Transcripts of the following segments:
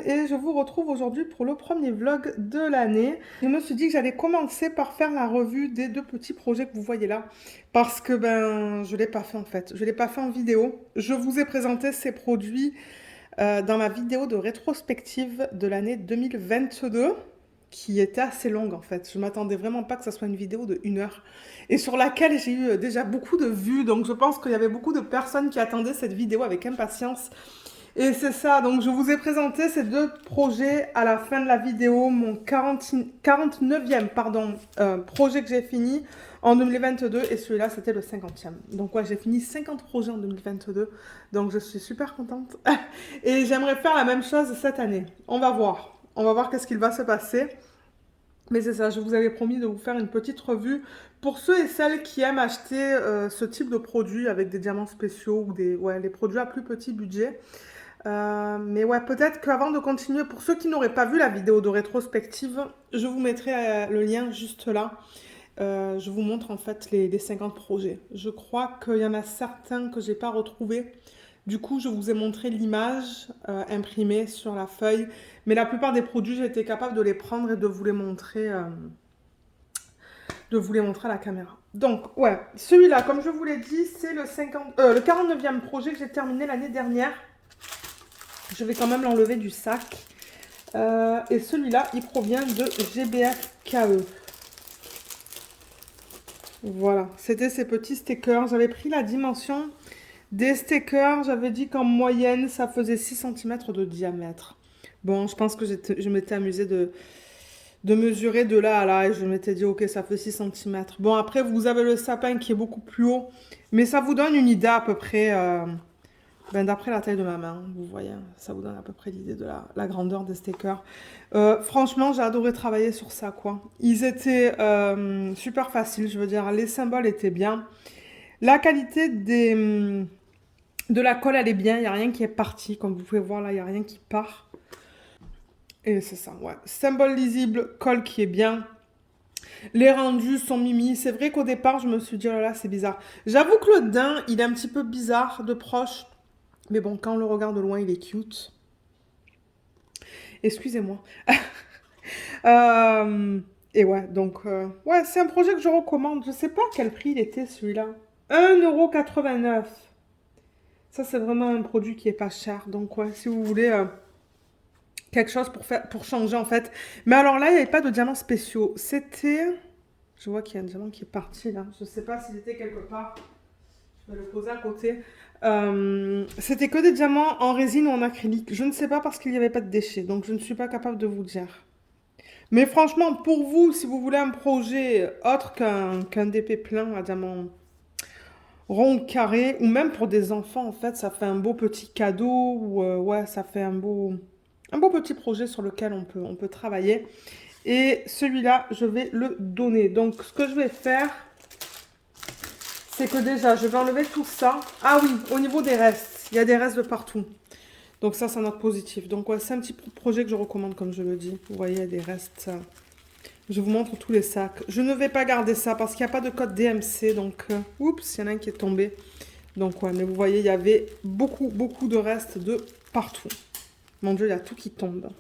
et je vous retrouve aujourd'hui pour le premier vlog de l'année. Je me suis dit que j'allais commencer par faire la revue des deux petits projets que vous voyez là parce que je l'ai pas fait en fait. Je l'ai pas fait en vidéo. Je vous ai présenté ces produits dans ma vidéo de rétrospective de l'année 2022 qui était assez longue en fait. Je m'attendais vraiment pas que ça soit une vidéo de 1 heure et sur laquelle j'ai eu déjà beaucoup de vues. Donc je pense qu'il y avait beaucoup de personnes qui attendaient cette vidéo avec impatience. Et c'est ça, donc je vous ai présenté ces deux projets à la fin de la vidéo, mon 49e projet que j'ai fini en 2022 et celui-là c'était le 50e. Donc ouais, j'ai fini 50 projets en 2022, donc je suis super contente. Et j'aimerais faire la même chose cette année. On va voir qu'est-ce qu'il va se passer. Mais c'est ça, je vous avais promis de vous faire une petite revue pour ceux et celles qui aiment acheter ce type de produits avec des diamants spéciaux ou les produits à plus petit budget. Mais ouais, peut-être qu'avant de continuer, pour ceux qui n'auraient pas vu la vidéo de rétrospective, je vous mettrai le lien juste là. Je vous montre en fait les 50 projets. Je crois qu'il y en a certains que j'ai pas retrouvés. Du coup, je vous ai montré l'image imprimée sur la feuille. Mais la plupart des produits, j'ai été capable de les prendre et de vous les montrer à la caméra. Donc, ouais, celui-là, comme je vous l'ai dit, c'est le 49e projet que j'ai terminé l'année dernière. Je vais quand même l'enlever du sac. Et celui-là, il provient de GBF KE. Voilà, c'était ces petits stickers. J'avais pris la dimension des stickers. J'avais dit qu'en moyenne, ça faisait 6 cm de diamètre. Bon, je pense que je m'étais amusée de mesurer de là à là. Et je m'étais dit, ok, ça fait 6 cm. Bon, après, vous avez le sapin qui est beaucoup plus haut. Mais ça vous donne une idée à peu près... d'après la taille de ma main, vous voyez, ça vous donne à peu près l'idée de la grandeur des stickers. Franchement, j'ai adoré travailler sur ça, quoi. Ils étaient super faciles, je veux dire, les symboles étaient bien. La qualité de la colle, elle est bien, il n'y a rien qui est parti. Comme vous pouvez voir, là, il n'y a rien qui part. Et c'est ça, ouais. Symbole lisible, colle qui est bien. Les rendus sont mimi. C'est vrai qu'au départ, je me suis dit, oh là là, c'est bizarre. J'avoue que le daim, il est un petit peu bizarre de proche. Mais bon, quand on le regarde de loin, il est cute. Excusez-moi. Euh, et ouais, donc, ouais, c'est un projet que je recommande. Je sais pas à quel prix il était celui-là. 1,89 €. Ça, c'est vraiment un produit qui est pas cher. Donc, ouais, si vous voulez quelque chose pour changer, en fait. Mais alors là, il n'y avait pas de diamants spéciaux. C'était... Je vois qu'il y a un diamant qui est parti, là. Je sais pas s'il était quelque part. Je vais le poser à côté. C'était que des diamants en résine ou en acrylique. Je ne sais pas parce qu'il n'y avait pas de déchets. Donc, je ne suis pas capable de vous dire. Mais franchement, pour vous, si vous voulez un projet autre qu'un DP plein à diamant rond ou carré, ou même pour des enfants, en fait, ça fait un beau petit cadeau, ou ouais, ça fait un beau petit projet sur lequel on peut travailler. Et celui-là, je vais le donner. Donc, ce que je vais faire, c'est que déjà, je vais enlever tout ça. Ah oui, au niveau des restes, il y a des restes de partout. Donc ça, c'est un autre positif. Donc ouais, c'est un petit projet que je recommande, comme je le dis. Vous voyez, il y a des restes. Je vous montre tous les sacs. Je ne vais pas garder ça parce qu'il n'y a pas de code DMC. Donc, oups, il y en a un qui est tombé. Donc ouais, mais vous voyez, il y avait beaucoup, beaucoup de restes de partout. Mon Dieu, il y a tout qui tombe.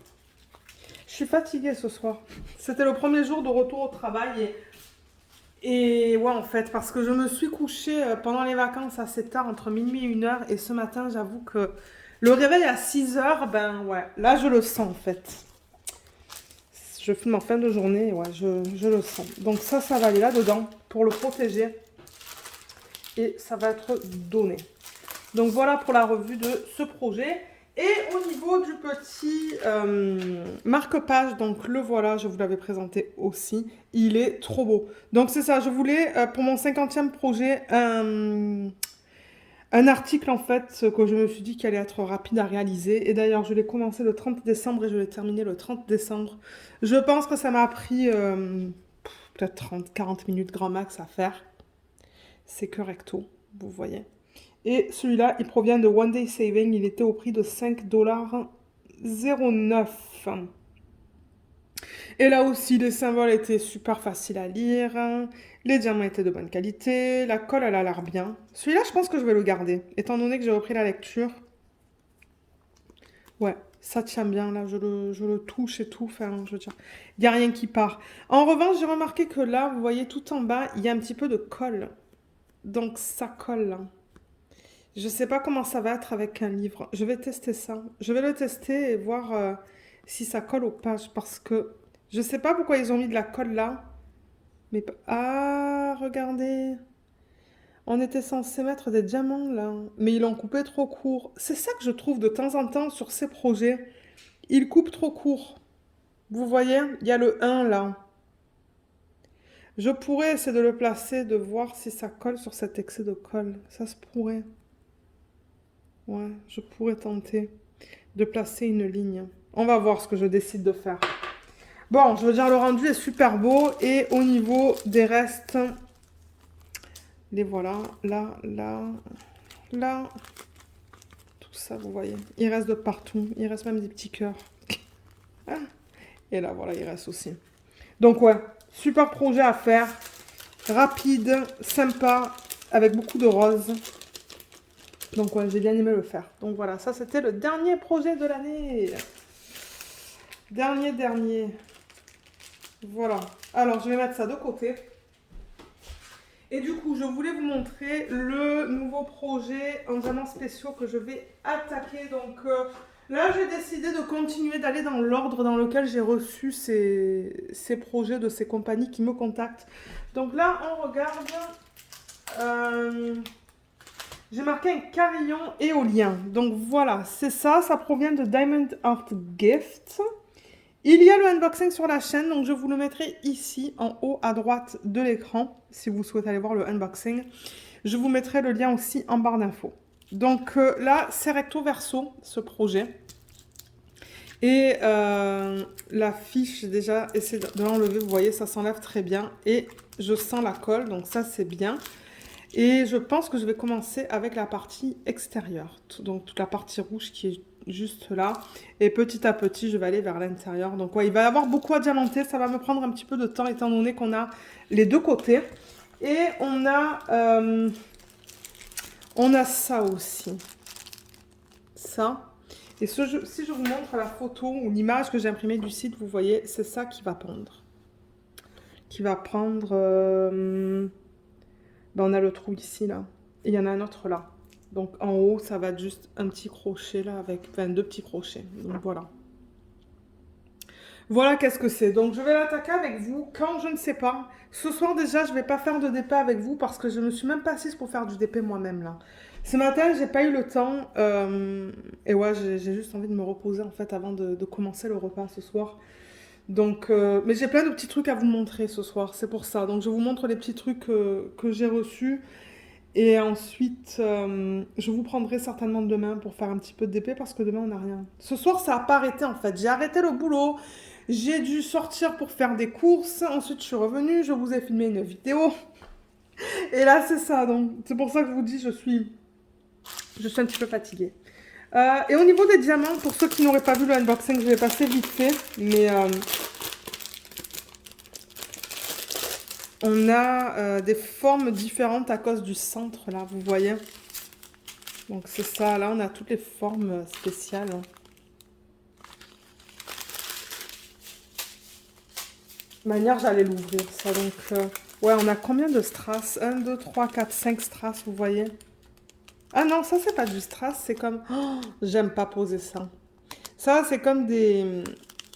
Je suis fatiguée ce soir. C'était le premier jour de retour au travail et ouais, en fait, parce que je me suis couchée pendant les vacances assez tard, entre minuit et 1 heure. Et ce matin, j'avoue que le réveil à 6 heures, ben ouais, là je le sens en fait. Je filme en fin de journée, et ouais, je le sens. Donc ça va aller là-dedans pour le protéger. Et ça va être donné. Donc voilà pour la revue de ce projet. Et au niveau du petit marque-page, donc le voilà, je vous l'avais présenté aussi. Il est trop beau. Donc c'est ça, je voulais pour mon 50e projet un article en fait que je me suis dit qu'il allait être rapide à réaliser. Et d'ailleurs, je l'ai commencé le 30 décembre et je l'ai terminé le 30 décembre. Je pense que ça m'a pris peut-être 30-40 minutes grand max à faire. C'est que recto, vous voyez. Et celui-là, il provient de One Day Saving. Il était au prix de 5,09 $. Et là aussi, les symboles étaient super faciles à lire. Les diamants étaient de bonne qualité. La colle, elle a l'air bien. Celui-là, je pense que je vais le garder. Étant donné que j'ai repris la lecture. Ouais, Ça tient bien, là, je le touche et tout, enfin, je veux dire, il n'y a rien qui part. En revanche, j'ai remarqué que là, vous voyez, tout en bas, il y a un petit peu de colle. Donc, ça colle, là. Je sais pas comment ça va être avec un livre. Je vais tester ça. Je vais le tester et voir si ça colle aux pages, parce que je sais pas pourquoi ils ont mis de la colle là. Mais, ah, regardez. On était censé mettre des diamants là, mais ils l'ont coupé trop court. C'est ça que je trouve de temps en temps sur ces projets. Ils coupent trop court. Vous voyez, il y a le 1 là. Je pourrais essayer de le placer, de voir si ça colle sur cet excès de colle. Ça se pourrait. Ouais, je pourrais tenter de placer une ligne. On va voir ce que je décide de faire. Bon, je veux dire, le rendu est super beau. Et au niveau des restes, les voilà. Là, là, là. Tout ça, vous voyez. Il reste de partout. Il reste même des petits cœurs. Ah. Et là, voilà, il reste aussi. Donc, ouais, super projet à faire. Rapide, sympa, avec beaucoup de roses. Donc, ouais, j'ai bien aimé le faire. Donc, voilà, ça, c'était le dernier projet de l'année. Dernier. Voilà. Alors, je vais mettre ça de côté. Et du coup, je voulais vous montrer le nouveau projet en diamants spéciaux que je vais attaquer. Donc, là, j'ai décidé de continuer d'aller dans l'ordre dans lequel j'ai reçu ces projets de ces compagnies qui me contactent. Donc là, on regarde. J'ai marqué un carillon éolien. Donc voilà, c'est ça. Ça provient de Diamond Art Gift. Il y a le unboxing sur la chaîne, donc je vous le mettrai ici en haut à droite de l'écran si vous souhaitez aller voir le unboxing. Je vous mettrai le lien aussi en barre d'infos. Donc là, c'est recto verso ce projet. Et la fiche, j'ai déjà essayé de l'enlever, vous voyez, ça s'enlève très bien. Et je sens la colle, donc ça c'est bien. Et je pense que je vais commencer avec la partie extérieure, donc toute la partie rouge qui est juste là. Et petit à petit, je vais aller vers l'intérieur. Donc ouais, il va y avoir beaucoup à diamanter, ça va me prendre un petit peu de temps étant donné qu'on a les deux côtés. Et on a ça aussi. Ça. Et si je vous montre la photo ou l'image que j'ai imprimée du site, vous voyez, c'est ça qui va pondre. Qui va prendre... ben, on a le trou ici, là. Et il y en a un autre là. Donc en haut, ça va être juste un petit crochet là, avec enfin, deux petits crochets. Donc voilà. Voilà qu'est-ce que c'est. Donc je vais l'attaquer avec vous quand je ne sais pas. Ce soir déjà, je ne vais pas faire de DP avec vous parce que je ne me suis même pas assise pour faire du DP moi-même là. Ce matin, j'ai pas eu le temps. Et ouais, j'ai juste envie de me reposer en fait avant de commencer le repas ce soir. Donc, mais j'ai plein de petits trucs à vous montrer ce soir, c'est pour ça. Donc je vous montre les petits trucs que j'ai reçus. Et ensuite, je vous prendrai certainement demain pour faire un petit peu de DP parce que demain on n'a rien. Ce soir, ça n'a pas arrêté en fait. J'ai arrêté le boulot, j'ai dû sortir pour faire des courses. Ensuite, je suis revenue, je vous ai filmé une vidéo. Et là, c'est ça. Donc, c'est pour ça que je vous dis, je suis un petit peu fatiguée. Et au niveau des diamants, pour ceux qui n'auraient pas vu le unboxing, je vais passer vite fait. Mais on a des formes différentes à cause du centre là, vous voyez. Donc c'est ça, là on a toutes les formes spéciales. De manière, j'allais l'ouvrir ça. Donc ouais, on a combien de strass? 1, 2, 3, 4, 5 strass, vous voyez. Ah non, ça c'est pas du strass, c'est comme... Oh, j'aime pas poser ça. Ça c'est comme des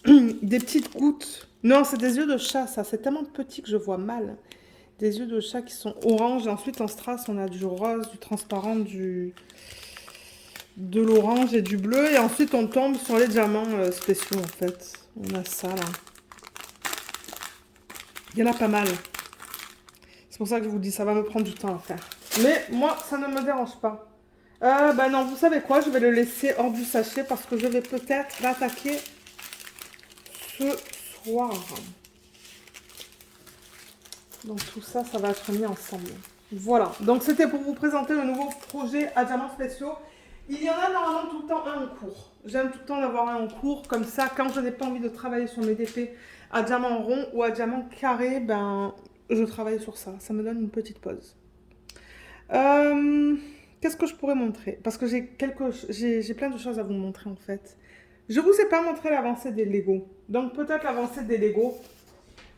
petites gouttes. Non, c'est des yeux de chat, ça. C'est tellement petit que je vois mal. Des yeux de chat qui sont orange. Et ensuite en strass, on a du rose, du transparent, de l'orange et du bleu. Et ensuite, on tombe sur les diamants spéciaux, en fait. On a ça, là. Il y en a pas mal. C'est pour ça que je vous dis, ça va me prendre du temps à faire. Mais moi, ça ne me dérange pas. Bah non, vous savez quoi? Je vais le laisser hors du sachet parce que je vais peut-être l'attaquer ce soir. Donc tout ça, ça va être mis ensemble. Voilà. Donc c'était pour vous présenter le nouveau projet à diamants spéciaux. Il y en a normalement tout le temps un en cours. J'aime tout le temps d'avoir un en cours. Comme ça, quand je n'ai pas envie de travailler sur mes DP à diamant rond ou à diamant carré, ben, je travaille sur ça. Ça me donne une petite pause. Qu'est-ce que je pourrais montrer? Parce que j'ai plein de choses à vous montrer en fait. Je vous ai pas montré l'avancée des Lego. Donc peut-être l'avancée des Lego.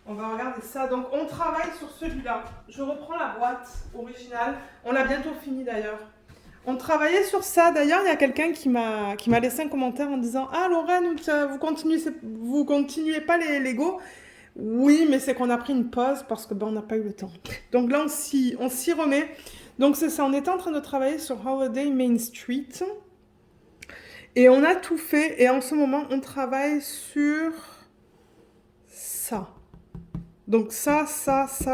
On va regarder ça. Donc on travaille sur celui-là. Je reprends la boîte originale. On l'a bientôt fini d'ailleurs. On travaillait sur ça. D'ailleurs, il y a quelqu'un qui m'a laissé un commentaire en disant: Ah Lorraine, vous continuez pas les Lego? Oui, mais c'est qu'on a pris une pause parce que ben, on n'a pas eu le temps. Donc là, on s'y remet. Donc c'est ça, on était en train de travailler sur Holiday Main Street. Et on a tout fait. Et en ce moment, on travaille sur ça. Donc ça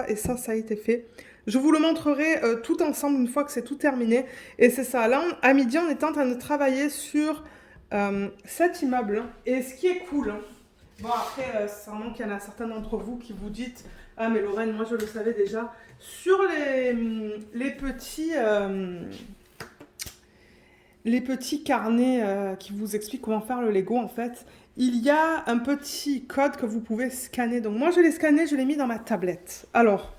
et ça a été fait. Je vous le montrerai tout ensemble une fois que c'est tout terminé. Et c'est ça. Là, à midi, on était en train de travailler sur cet immeuble. Et ce qui est cool, hein. Bon, après, sûrement qu'il y en a certains d'entre vous qui vous dites: Ah, mais Lorraine, moi je le savais déjà. Sur les petits carnets qui vous expliquent comment faire le Lego, en fait, il y a un petit code que vous pouvez scanner. Donc, moi je l'ai scanné, je l'ai mis dans ma tablette. Alors,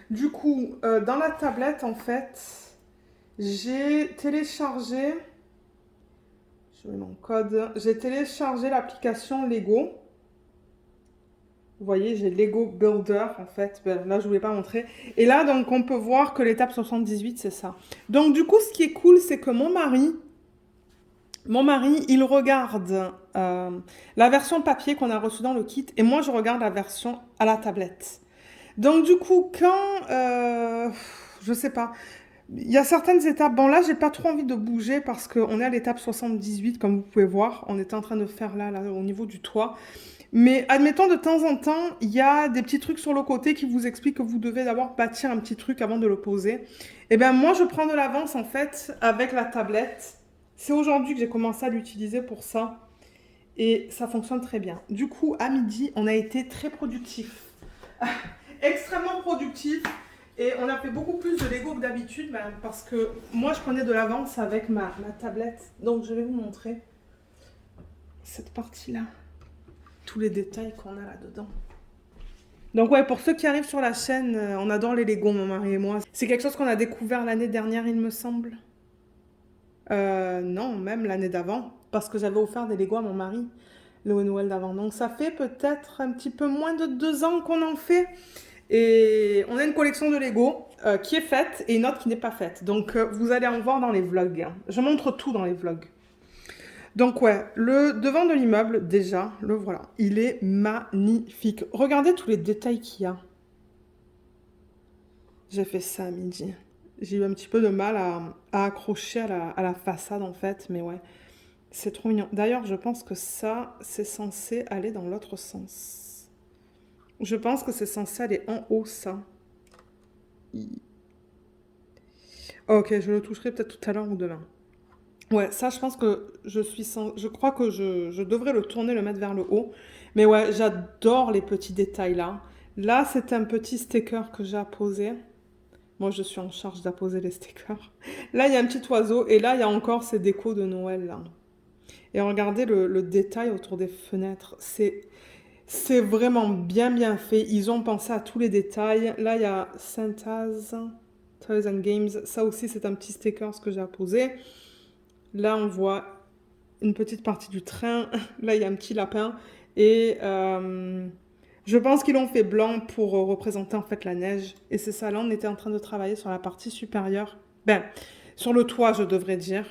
du coup, dans la tablette, en fait, j'ai téléchargé. Je mets mon code. J'ai téléchargé l'application Lego. Vous voyez, j'ai Lego Builder en fait. Ben, là, je ne voulais pas montrer. Et là, donc, on peut voir que l'étape 78, c'est ça. Donc, du coup, ce qui est cool, c'est que mon mari, il regarde la version papier qu'on a reçue dans le kit. Et moi, je regarde la version à la tablette. Donc, du coup, je sais pas. Il y a certaines étapes. Bon, là, j'ai pas trop envie de bouger parce qu'on est à l'étape 78, comme vous pouvez voir. On était en train de faire là, au niveau du toit. Mais admettons, de temps en temps, il y a des petits trucs sur le côté qui vous expliquent que vous devez d'abord bâtir un petit truc avant de le poser. Et bien, moi, je prends de l'avance, en fait, avec la tablette. C'est aujourd'hui que j'ai commencé à l'utiliser pour ça. Et ça fonctionne très bien. Du coup, à midi, on a été très productif. Extrêmement productif. Et on a fait beaucoup plus de Lego que d'habitude, ben, parce que moi, je prenais de l'avance avec ma tablette. Donc, je vais vous montrer cette partie-là. Tous les détails qu'on a là-dedans. Donc ouais, pour ceux qui arrivent sur la chaîne, on adore les Lego, mon mari et moi. C'est quelque chose qu'on a découvert l'année dernière, il me semble. Non, même l'année d'avant, parce que j'avais offert des Lego à mon mari le Noël d'avant. Donc ça fait peut-être un petit peu moins de 2 ans qu'on en fait. Et on a une collection de Lego qui est faite et une autre qui n'est pas faite. Donc vous allez en voir dans les vlogs, hein. Je montre tout dans les vlogs. Donc ouais, le devant de l'immeuble, déjà, le voilà. Il est magnifique. Regardez tous les détails qu'il y a. J'ai fait ça à midi. J'ai eu un petit peu de mal à accrocher à la façade en fait, mais ouais, c'est trop mignon. D'ailleurs, je pense que ça, c'est censé aller dans l'autre sens. Je pense que c'est censé aller en haut, ça. Ok, je le toucherai peut-être tout à l'heure ou demain. Ouais, ça, je pense que je crois que je devrais le tourner, le mettre vers le haut. Mais ouais, j'adore les petits détails là. Là, c'est un petit sticker que j'ai apposé. Moi, je suis en charge d'apposer les stickers. Là, il y a un petit oiseau et là, il y a encore ces décos de Noël là. Et regardez le détail autour des fenêtres. C'est vraiment bien bien fait. Ils ont pensé à tous les détails. Là, il y a Santa's Toys and Games. Ça aussi, c'est un petit sticker ce que j'ai apposé. Là, on voit une petite partie du train. Là, il y a un petit lapin. Et je pense qu'ils l'ont fait blanc pour représenter en fait la neige. Et c'est ça, là, on était en train de travailler sur la partie supérieure. Ben, sur le toit, je devrais dire.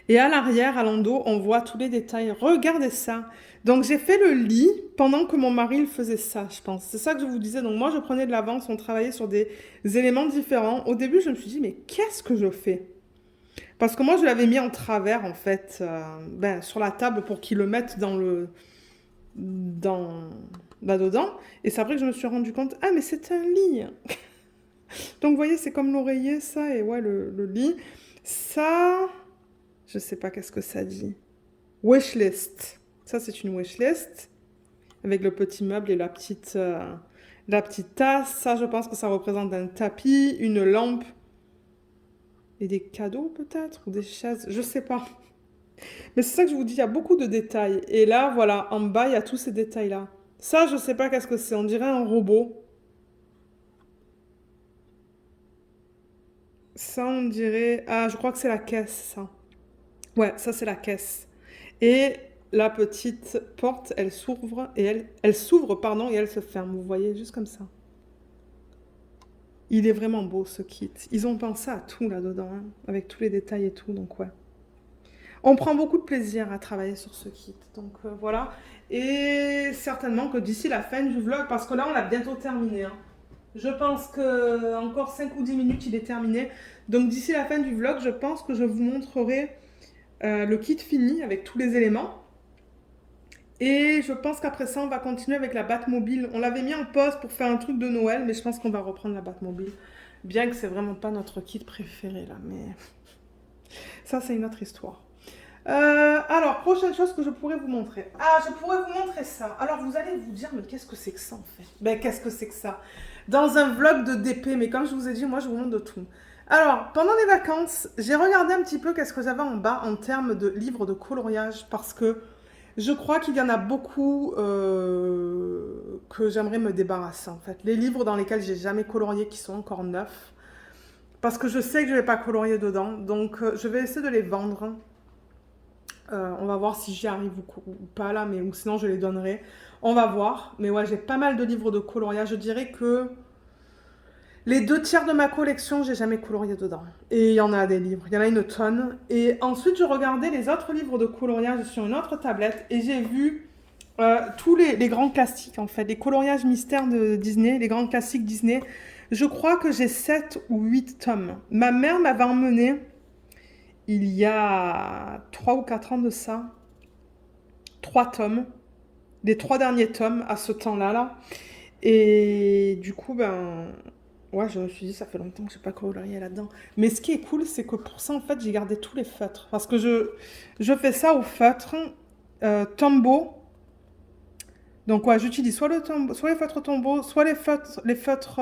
Et à l'arrière, à l'endos, on voit tous les détails. Regardez ça. Donc, j'ai fait le lit pendant que mon mari il faisait ça, je pense. C'est ça que je vous disais. Donc, moi, je prenais de l'avance, on travaillait sur des éléments différents. Au début, je me suis dit, mais qu'est-ce que je fais? Parce que moi, je l'avais mis en travers, en fait, ben, sur la table pour qu'il le mette dans, là-dedans. Et c'est après que je me suis rendu compte, ah, mais c'est un lit. Donc, vous voyez, c'est comme l'oreiller, ça, et ouais, le lit. Ça, je sais pas qu'est-ce que ça dit. Wishlist. Ça, c'est une wishlist avec le petit meuble et la petite tasse. Ça, je pense que ça représente un tapis, une lampe et des cadeaux peut-être ou des chaises. Je sais pas. Mais c'est ça que je vous dis, il y a beaucoup de détails. Et là, voilà, en bas, il y a tous ces détails-là. Ça, je sais pas qu'est-ce que c'est. On dirait un robot. Ça, on dirait... Ah, je crois que c'est la caisse, ça. Ouais, ça, c'est la caisse. Et la petite porte, elle s'ouvre et elle s'ouvre, pardon, et elle se ferme. Vous voyez, juste comme ça. Il est vraiment beau ce kit. Ils ont pensé à tout là-dedans, hein, avec tous les détails et tout, donc ouais. On prend beaucoup de plaisir à travailler sur ce kit, donc voilà. Et certainement que d'ici la fin du vlog, parce que là on a bientôt terminé, hein. Je pense que encore 5 ou 10 minutes il est terminé. Donc d'ici la fin du vlog, je pense que je vous montrerai le kit fini avec tous les éléments. Et je pense qu'après ça, on va continuer avec la Batmobile. On l'avait mis en pause pour faire un truc de Noël, mais je pense qu'on va reprendre la Batmobile. Bien que c'est vraiment pas notre kit préféré là, mais ça c'est une autre histoire. Alors, prochaine chose que je pourrais vous montrer. Ah, je pourrais vous montrer ça. Alors, vous allez vous dire, mais qu'est-ce que c'est que ça en fait? Ben, qu'est-ce que c'est que ça? Dans un vlog de DP, mais comme je vous ai dit, moi je vous montre de tout. Alors, pendant les vacances, j'ai regardé un petit peu qu'est-ce que j'avais en bas en termes de livres de coloriage parce que je crois qu'il y en a beaucoup que j'aimerais me débarrasser en fait. Les livres dans lesquels j'ai jamais colorié qui sont encore neufs. Parce que je sais que je ne vais pas colorier dedans. Donc je vais essayer de les vendre. On va voir si j'y arrive ou pas là, mais ou sinon je les donnerai. On va voir. Mais ouais, j'ai pas mal de livres de coloriage. Je dirais que les 2 tiers de ma collection, j'ai jamais colorié dedans. Et il y en a des livres, il y en a une tonne. Et ensuite, je regardais les autres livres de coloriage sur une autre tablette et j'ai vu tous les grands classiques en fait, les coloriages mystères de Disney, les grands classiques Disney. Je crois que j'ai 7 ou 8 tomes. Ma mère m'avait emmené il y a 3 ou 4 ans de ça, 3 tomes, les 3 derniers tomes à ce temps-là là. Et du coup, ben, ouais, je me suis dit, ça fait longtemps que je n'ai pas colorié là-dedans. Mais ce qui est cool, c'est que pour ça, en fait, j'ai gardé tous les feutres. Parce que je fais ça au feutre, Tombow. Donc, ouais, j'utilise soit les feutres Tombow, soit les feutres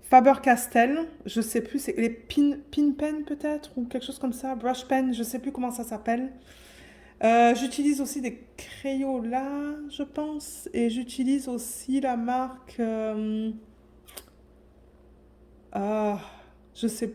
Faber-Castell. Je sais plus, c'est les pin pen peut-être, ou quelque chose comme ça, brush pen, je sais plus comment ça s'appelle. J'utilise aussi des Crayola, je pense. Et j'utilise aussi la marque... ah, je sais...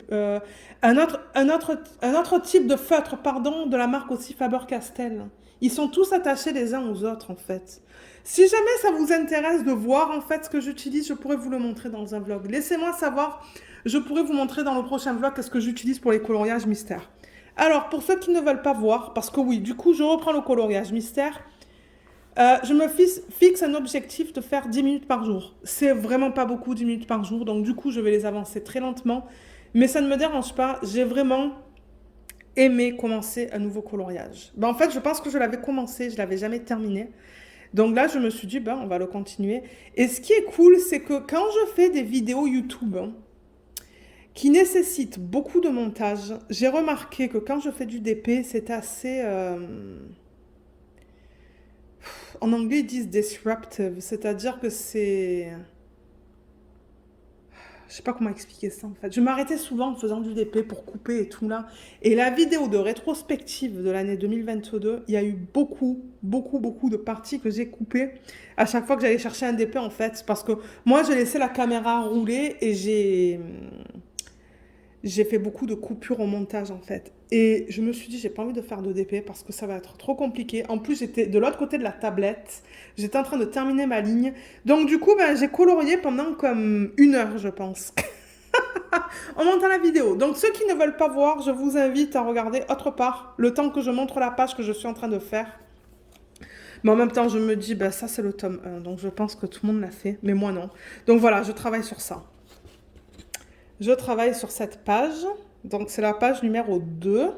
un autre type de feutre, pardon, de la marque aussi Faber-Castell. Ils sont tous attachés les uns aux autres, en fait. Si jamais ça vous intéresse de voir, en fait, ce que j'utilise, je pourrais vous le montrer dans un vlog. Laissez-moi savoir. Je pourrais vous montrer dans le prochain vlog qu'est-ce que j'utilise pour les coloriages mystères. Alors, pour ceux qui ne veulent pas voir, parce que oui, du coup, je reprends le coloriage mystère. Je me fixe un objectif de faire 10 minutes par jour. C'est vraiment pas beaucoup, 10 minutes par jour. Donc, du coup, je vais les avancer très lentement. Mais ça ne me dérange pas. J'ai vraiment aimé commencer un nouveau coloriage. Ben, en fait, je pense que je l'avais commencé, je l'avais jamais terminé. Donc là, je me suis dit, ben, on va le continuer. Et ce qui est cool, c'est que quand je fais des vidéos YouTube hein, qui nécessitent beaucoup de montage, j'ai remarqué que quand je fais du DP, c'est assez... en anglais, ils disent disruptive, c'est-à-dire que c'est... Je sais pas comment expliquer ça en fait. Je m'arrêtais souvent en faisant du DP pour couper et tout là. Et la vidéo de rétrospective de l'année 2022, il y a eu beaucoup de parties que j'ai coupées à chaque fois que j'allais chercher un DP en fait. Parce que moi, j'ai laissé la caméra rouler et j'ai fait beaucoup de coupures au montage en fait. Et je me suis dit, j'ai pas envie de faire de DP parce que ça va être trop compliqué. En plus, j'étais de l'autre côté de la tablette. J'étais en train de terminer ma ligne. Donc du coup, ben, j'ai colorié pendant comme 1 heure, je pense. En montant la vidéo. Donc ceux qui ne veulent pas voir, je vous invite à regarder autre part, le temps que je montre la page que je suis en train de faire. Mais en même temps, je me dis, ben, ça c'est le tome 1. Donc je pense que tout le monde l'a fait, mais moi non. Donc voilà, je travaille sur ça. Je travaille sur cette page. Donc, c'est la page numéro 2.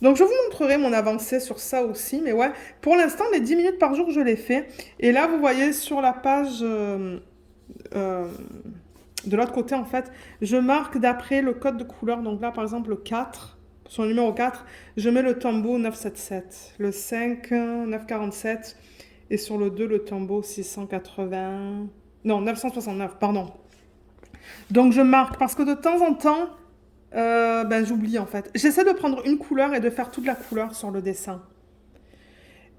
Donc, je vous montrerai mon avancée sur ça aussi. Mais ouais, pour l'instant, les 10 minutes par jour, je l'ai fait. Et là, vous voyez sur la page de l'autre côté, en fait, je marque d'après le code de couleur. Donc là, par exemple, le 4, sur le numéro 4, je mets le Tombow 977. Le 5, 947. Et sur le 2, le Tombow 680... Non, 969, pardon. Donc je marque parce que de temps en temps, ben, j'oublie en fait. J'essaie de prendre une couleur et de faire toute la couleur sur le dessin.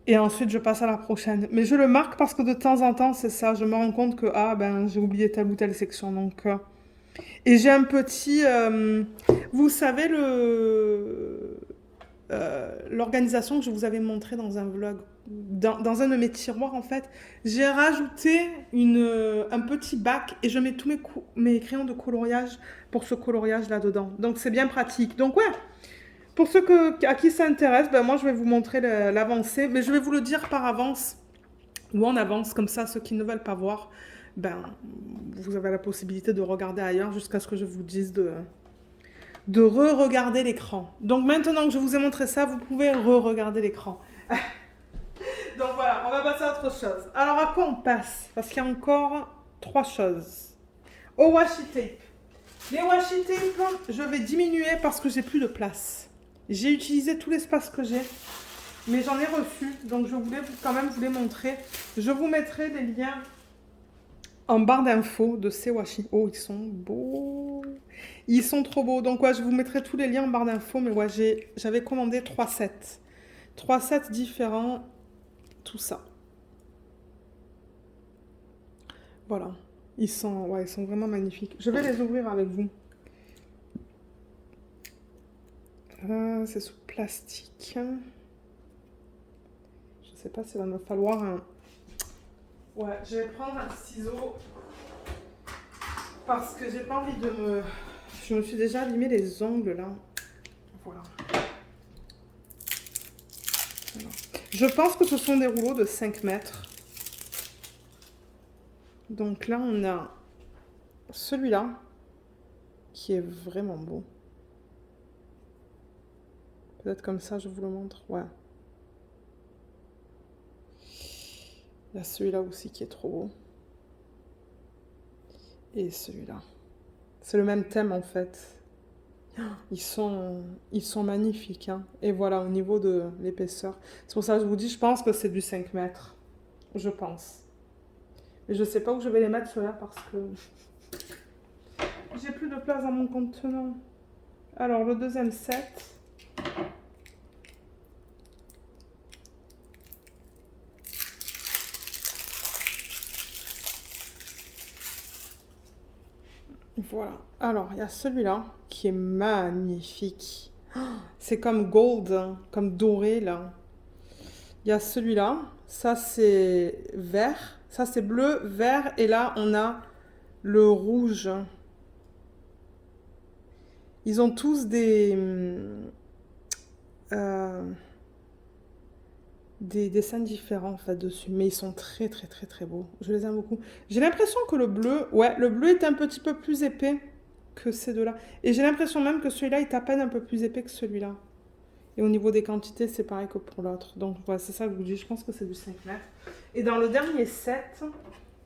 Et ensuite je passe à la prochaine. Mais je le marque parce que de temps en temps c'est ça. Je me rends compte que ah ben j'ai oublié telle ou telle section. Donc et j'ai un petit, vous savez l'organisation que je vous avais montrée dans un vlog. Dans un de mes tiroirs, en fait, j'ai rajouté un petit bac et je mets tous mes crayons de coloriage pour ce coloriage là-dedans. Donc, c'est bien pratique. Donc, ouais, pour ceux à qui ça intéresse, ben, moi, je vais vous montrer l'avancée. Mais je vais vous le dire par avance ou en avance. Comme ça, ceux qui ne veulent pas voir, ben, vous avez la possibilité de regarder ailleurs jusqu'à ce que je vous dise de re-regarder l'écran. Donc maintenant que je vous ai montré ça, vous pouvez re-regarder l'écran. Donc voilà, on va passer à autre chose. Alors à quoi on passe? Parce qu'il y a encore 3 choses. Au washi tape. Les washi tape, je vais diminuer parce que j'ai plus de place. J'ai utilisé tout l'espace que j'ai, mais j'en ai reçu. Donc je voulais quand même vous les montrer. Je vous mettrai des liens en barre d'infos de ces washi. Oh, ils sont beaux. Ils sont trop beaux. Donc, ouais, je vous mettrai tous les liens en barre d'infos. Mais ouais, j'avais commandé 3 sets. 3 sets différents. Tout ça. Voilà. Ils sont vraiment magnifiques. Je vais les ouvrir avec vous. C'est sous plastique. Je sais pas s'il va me falloir un... Ouais, je vais prendre un ciseau. Parce que j'ai pas envie de me... Je me suis déjà limé les ongles là. Voilà. Je pense que ce sont des rouleaux de 5 mètres. Donc là, on a celui-là qui est vraiment beau. Peut-être comme ça, je vous le montre. Ouais. Il y a celui-là aussi qui est trop beau. Et celui-là. C'est le même thème en fait. Ils sont magnifiques. Hein. Et voilà, au niveau de l'épaisseur. C'est pour ça que je vous dis, je pense que c'est du 5 mètres. Je pense. Mais je sais pas où je vais les mettre ceux-là parce que j'ai plus de place dans mon contenant. Alors, le deuxième set. Voilà. Alors, il y a celui-là qui est magnifique. C'est comme gold, hein, comme doré, là. Il y a celui-là. Ça, c'est vert. Ça, c'est bleu, vert. Et là, on a le rouge. Ils ont tous des dessins différents en fait dessus, mais ils sont très très très très beaux. Je les aime beaucoup. J'ai l'impression que le bleu est un petit peu plus épais que ces deux-là. Et j'ai l'impression même que celui-là est à peine un peu plus épais que celui-là. Et au niveau des quantités, c'est pareil que pour l'autre. Donc voilà, c'est ça que je vous dis, je pense que c'est du 5 mètres. Et dans le dernier set,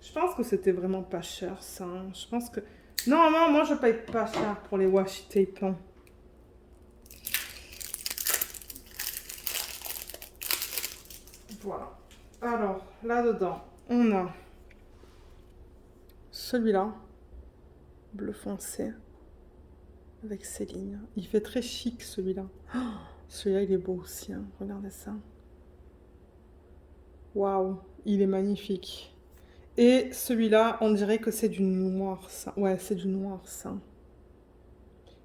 je pense que c'était vraiment pas cher ça. Hein. Je pense que... Normalement, moi je paye pas cher pour les washi tape. Hein. Voilà. Alors, là-dedans, on a celui-là, bleu foncé, avec ses lignes. Il fait très chic, celui-là. Oh, celui-là, il est beau aussi. Hein. Regardez ça. Waouh, il est magnifique. Et celui-là, on dirait que c'est du noir, ça. Ouais, c'est du noir, ça.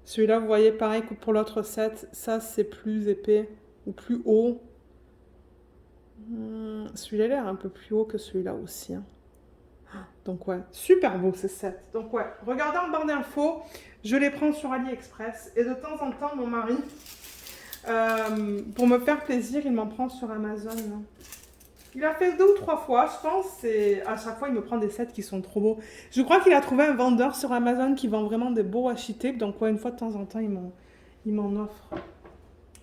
Celui-là, vous voyez, pareil que pour l'autre set, ça, c'est plus épais ou plus haut. Celui-là a l'air un peu plus haut que celui-là aussi. Hein. Donc ouais, super beau ces sets. Donc ouais, regardez en barre d'infos, je les prends sur AliExpress. Et de temps en temps, mon mari, pour me faire plaisir, il m'en prend sur Amazon. Hein. Il a fait 2 ou 3 fois, je pense, et à chaque fois, il me prend des sets qui sont trop beaux. Je crois qu'il a trouvé un vendeur sur Amazon qui vend vraiment des beaux washi tape. Donc ouais, une fois de temps en temps, il m'en offre.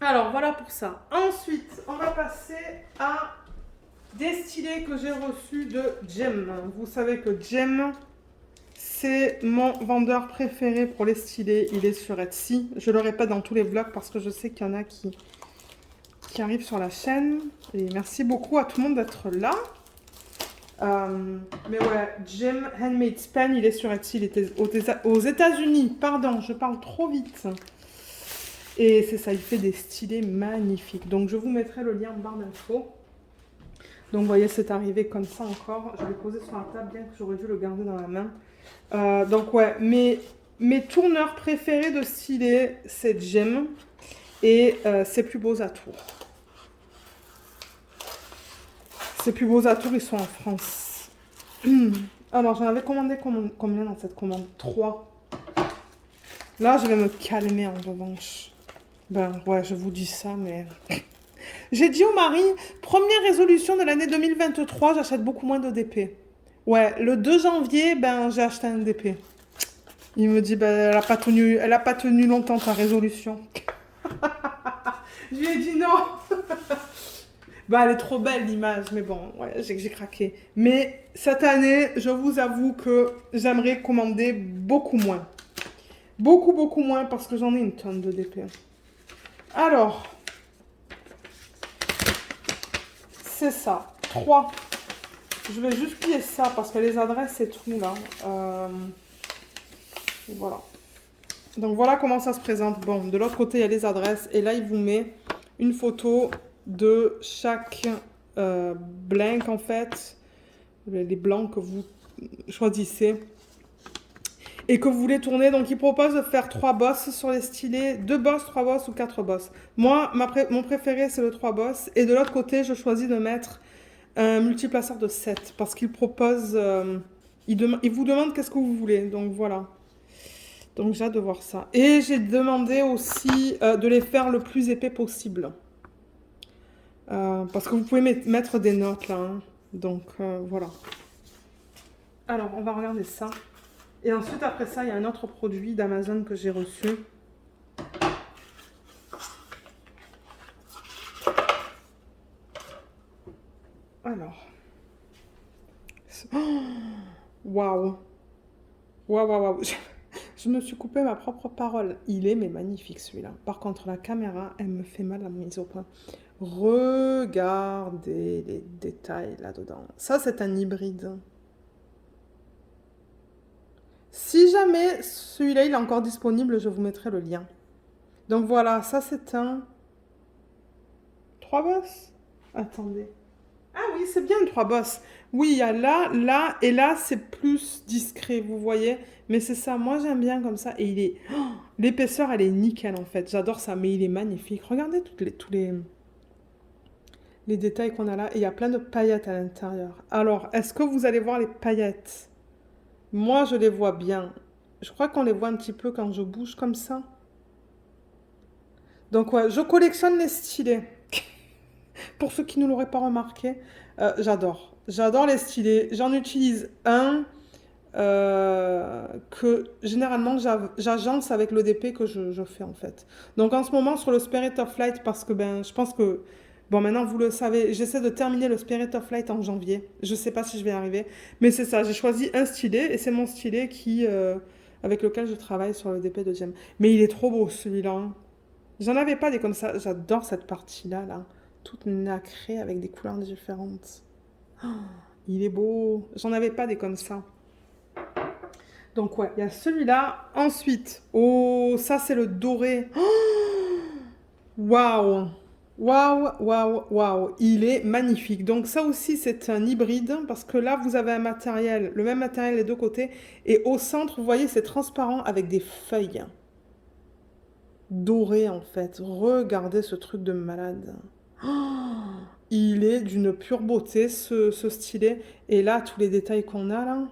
Alors, voilà pour ça. Ensuite, on va passer à des stylés que j'ai reçus de Jem. Vous savez que Jem, c'est mon vendeur préféré pour les stylés. Il est sur Etsy. Je le répète dans tous les vlogs parce que je sais qu'il y en a qui arrivent sur la chaîne. Et merci beaucoup à tout le monde d'être là. Mais ouais, Jem Handmade Pen, il est sur Etsy. Il était aux États-Unis. Pardon, je parle trop vite. Et c'est ça, il fait des stylés magnifiques. Donc, je vous mettrai le lien en barre d'infos. Donc, vous voyez, c'est arrivé comme ça encore. Je l'ai posé sur la table, bien que j'aurais dû le garder dans la main. Donc, ouais, mes tourneurs préférés de stylés, c'est Jem. et ses plus beaux atours. Ses plus beaux atours, ils sont en France. Alors, j'en avais commandé combien dans cette commande? 3. Là, je vais me calmer en revanche. Ben ouais, je vous dis ça, mais... J'ai dit au mari, première résolution de l'année 2023, j'achète beaucoup moins de DP. Ouais, le 2 janvier, ben j'ai acheté un DP. Il me dit, ben elle a pas tenu longtemps ta résolution. Je lui ai dit non. Bah, elle est trop belle l'image, mais bon, ouais, j'ai craqué. Mais cette année, je vous avoue que j'aimerais commander beaucoup moins. Beaucoup, beaucoup moins parce que j'en ai une tonne de DP. Alors, c'est ça. 3. Je vais juste plier ça parce que les adresses et tout là. Voilà. Donc voilà comment ça se présente. Bon, de l'autre côté, il y a les adresses. Et là, il vous met une photo de chaque blank en fait. Les blancs que vous choisissez. Et que vous voulez tourner. Donc, il propose de faire 3 bosses sur les stylés. 2 bosses, 3 bosses ou 4 bosses. Moi, mon préféré, c'est le 3 bosses. Et de l'autre côté, je choisis de mettre un multiplaceur de 7. Parce qu'il propose... il vous demande qu'est-ce que vous voulez. Donc, voilà. Donc, j'ai hâte de voir ça. Et j'ai demandé aussi de les faire le plus épais possible. Parce que vous pouvez mettre des notes, là. Hein. Donc, voilà. Alors, on va regarder ça. Et ensuite, après ça, il y a un autre produit d'Amazon que j'ai reçu. Alors. Waouh. Waouh, waouh, waouh. Je me suis coupé ma propre parole. Il est mais magnifique celui-là. Par contre, la caméra, elle me fait mal à mise au point. Regardez les détails là-dedans. Ça, c'est un hybride. Si jamais celui-là, il est encore disponible, je vous mettrai le lien. Donc voilà, ça c'est un 3 bosses. Attendez. Ah oui, c'est bien 3 bosses. Oui, il y a là, là et là, c'est plus discret, vous voyez. Mais c'est ça, moi j'aime bien comme ça. Et il est... Oh, l'épaisseur, elle est nickel en fait. J'adore ça, mais il est magnifique. Regardez tous les détails qu'on a là. Et il y a plein de paillettes à l'intérieur. Alors, est-ce que vous allez voir les paillettes? Moi, je les vois bien. Je crois qu'on les voit un petit peu quand je bouge comme ça. Donc, ouais, je collectionne les stylés. Pour ceux qui ne l'auraient pas remarqué, j'adore. J'adore les stylés. J'en utilise un que généralement j'agence avec le DP que je fais en fait. Donc en ce moment sur le Spirit of Light, parce que ben, je pense que, bon maintenant vous le savez, j'essaie de terminer le Spirit of Light en janvier. Je sais pas si je vais y arriver, mais c'est ça, j'ai choisi un stylet et c'est mon stylet avec lequel je travaille sur le DP de Gem. Mais il est trop beau celui-là. Hein. J'en avais pas des comme ça, j'adore cette partie-là, là. Toute nacrée avec des couleurs différentes. Oh, il est beau. J'en avais pas des comme ça. Donc ouais, il y a celui-là. Ensuite, oh, ça c'est le doré. Waouh! Waouh, waouh, waouh. Il est magnifique. Donc ça aussi c'est un hybride parce que là vous avez un matériel, le même matériel des deux côtés. Et au centre, vous voyez, c'est transparent avec des feuilles dorées en fait. Regardez ce truc de malade. Il est d'une pure beauté, ce stylet. Et là, tous les détails qu'on a là.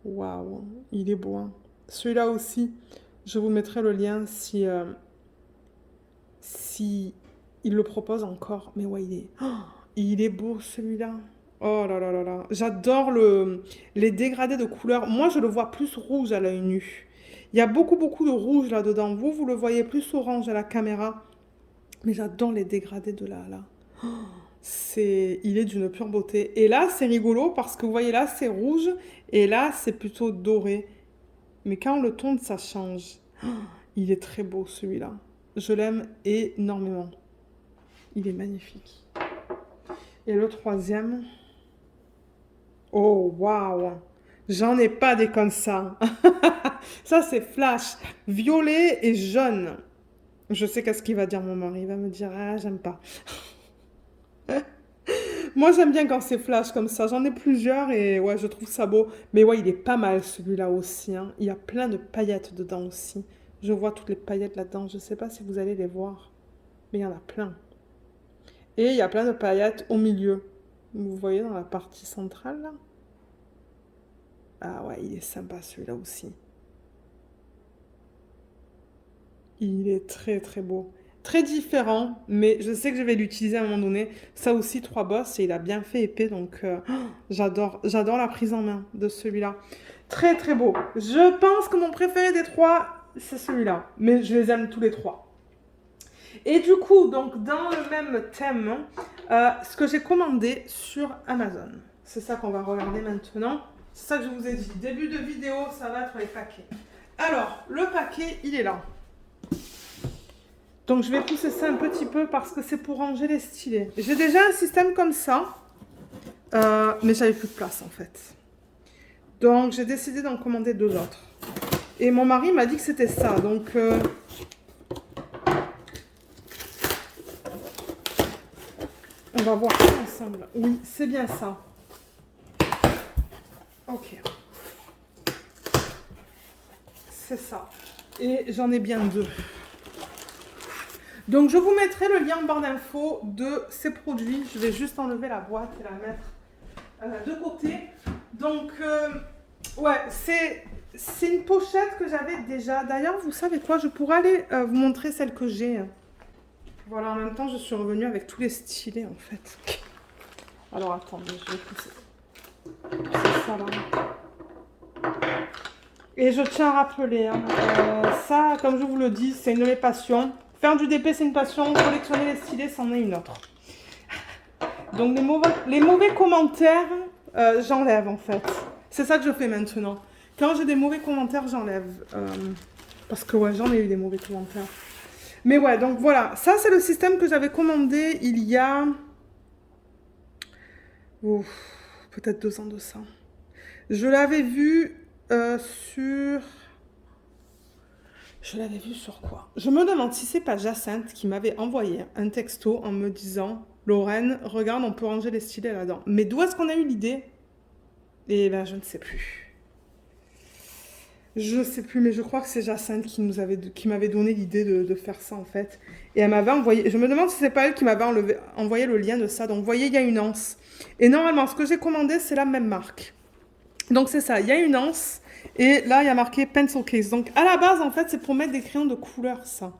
Waouh, il est beau. Hein. Celui-là aussi, je vous mettrai le lien si il le propose encore. Mais ouais, il est beau celui-là. Oh là là là là. J'adore les dégradés de couleurs. Moi, je le vois plus rouge à l'œil nu. Il y a beaucoup, beaucoup de rouge là-dedans. Vous le voyez plus orange à la caméra. Mais j'adore les dégradés de là. Il est d'une pure beauté. Et là, c'est rigolo parce que vous voyez là, c'est rouge et là, c'est plutôt doré. Mais quand on le tourne, ça change. Il est très beau celui-là. Je l'aime énormément. Il est magnifique. Et le troisième. Oh, waouh! J'en ai pas des comme ça. Ça, c'est flash. Violet et jaune. Je sais qu'est-ce qu'il va dire mon mari. Il va me dire, ah, j'aime pas. Moi, j'aime bien quand c'est flash comme ça. J'en ai plusieurs et ouais, je trouve ça beau. Mais ouais, il est pas mal celui-là aussi. Hein. Il y a plein de paillettes dedans aussi. Je vois toutes les paillettes là-dedans. Je ne sais pas si vous allez les voir. Mais il y en a plein. Et il y a plein de paillettes au milieu. Vous voyez dans la partie centrale là? Ah ouais, il est sympa celui-là aussi. Il est très très beau. Très différent, mais je sais que je vais l'utiliser à un moment donné. Ça aussi, 3 bosses, et il a bien fait épais, donc j'adore la prise en main de celui-là. Très très beau. Je pense que mon préféré des 3, c'est celui-là. Mais je les aime tous les 3. Et du coup, donc dans le même thème, ce que j'ai commandé sur Amazon. C'est ça qu'on va regarder maintenant. C'est ça que je vous ai dit. Début de vidéo, ça va être les paquets. Alors, le paquet, il est là. Donc je vais pousser ça un petit peu parce que c'est pour ranger les stylets. J'ai déjà un système comme ça, mais j'avais plus de place en fait. Donc j'ai décidé d'en commander 2 autres. Et mon mari m'a dit que c'était ça, donc... on va voir ça ensemble. Oui, c'est bien ça. Ok. C'est ça. Et j'en ai bien 2. Donc je vous mettrai le lien en barre d'infos de ces produits. Je vais juste enlever la boîte et la mettre de côté. Donc ouais, c'est une pochette que j'avais déjà. D'ailleurs, vous savez quoi, je pourrais aller vous montrer celle que j'ai. Voilà, en même temps, je suis revenue avec tous les stylets en fait. Alors attendez, je vais pousser ça là. Et je tiens à rappeler, hein, ça, comme je vous le dis, c'est une de mes passions. Faire du DP, c'est une passion. Collectionner les stylets, c'en est une autre. Donc, les mauvais commentaires, j'enlève, en fait. C'est ça que je fais maintenant. Quand j'ai des mauvais commentaires, j'enlève. Parce que, ouais, j'en ai eu des mauvais commentaires. Mais ouais, donc voilà. Ça, c'est le système que j'avais commandé il y a... peut-être 2 ans de ça. Je l'avais vu... sur... Je l'avais vu sur quoi? Je me demande si c'est pas Jacinthe qui m'avait envoyé un texto en me disant « Lorraine, regarde, on peut ranger les stylets là-dedans. » Mais d'où est-ce qu'on a eu l'idée? Eh ben, je ne sais plus. Je ne sais plus, mais je crois que c'est Jacinthe qui m'avait donné l'idée de faire ça, en fait. Et elle m'avait envoyé... Je me demande si c'est pas elle qui m'avait envoyé le lien de ça. Donc, vous voyez, il y a une anse. Et normalement, ce que j'ai commandé, c'est la même marque. Donc, c'est ça. Il y a une anse. Et là, il y a marqué Pencil Case. Donc, à la base, en fait, c'est pour mettre des crayons de couleur, ça.